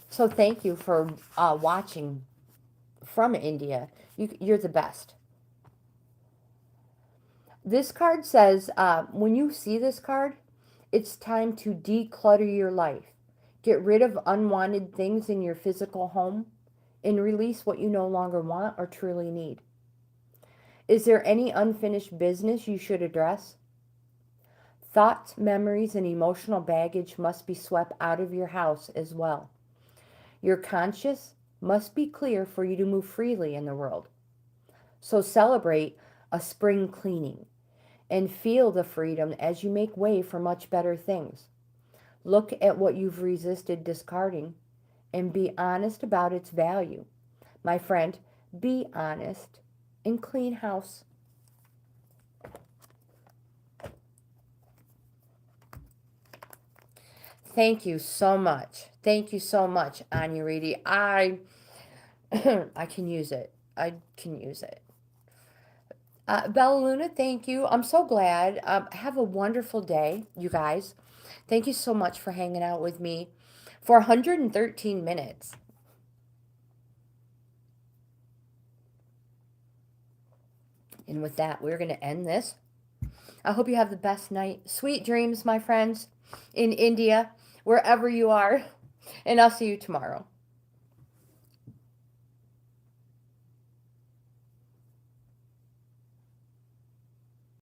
[SPEAKER 1] So thank you for watching from India. You're the best. This card says, when you see this card, it's time to declutter your life. Get rid of unwanted things in your physical home and release what you no longer want or truly need. Is there any unfinished business you should address? Thoughts, memories, and emotional baggage must be swept out of your house as well. Your conscience must be clear for you to move freely in the world. So celebrate a spring cleaning and feel the freedom as you make way for much better things. Look at what you've resisted discarding and be honest about its value. My friend, be honest and clean house. Thank you so much. Thank you so much, Anya Reedy. I can use it. I can use it. Bella Luna, thank you. I'm so glad. Have a wonderful day, you guys. Thank you so much for hanging out with me for 113 minutes. And with that, we're going to end this. I hope you have the best night. Sweet dreams, my friends, in India, wherever you are. And I'll see you tomorrow.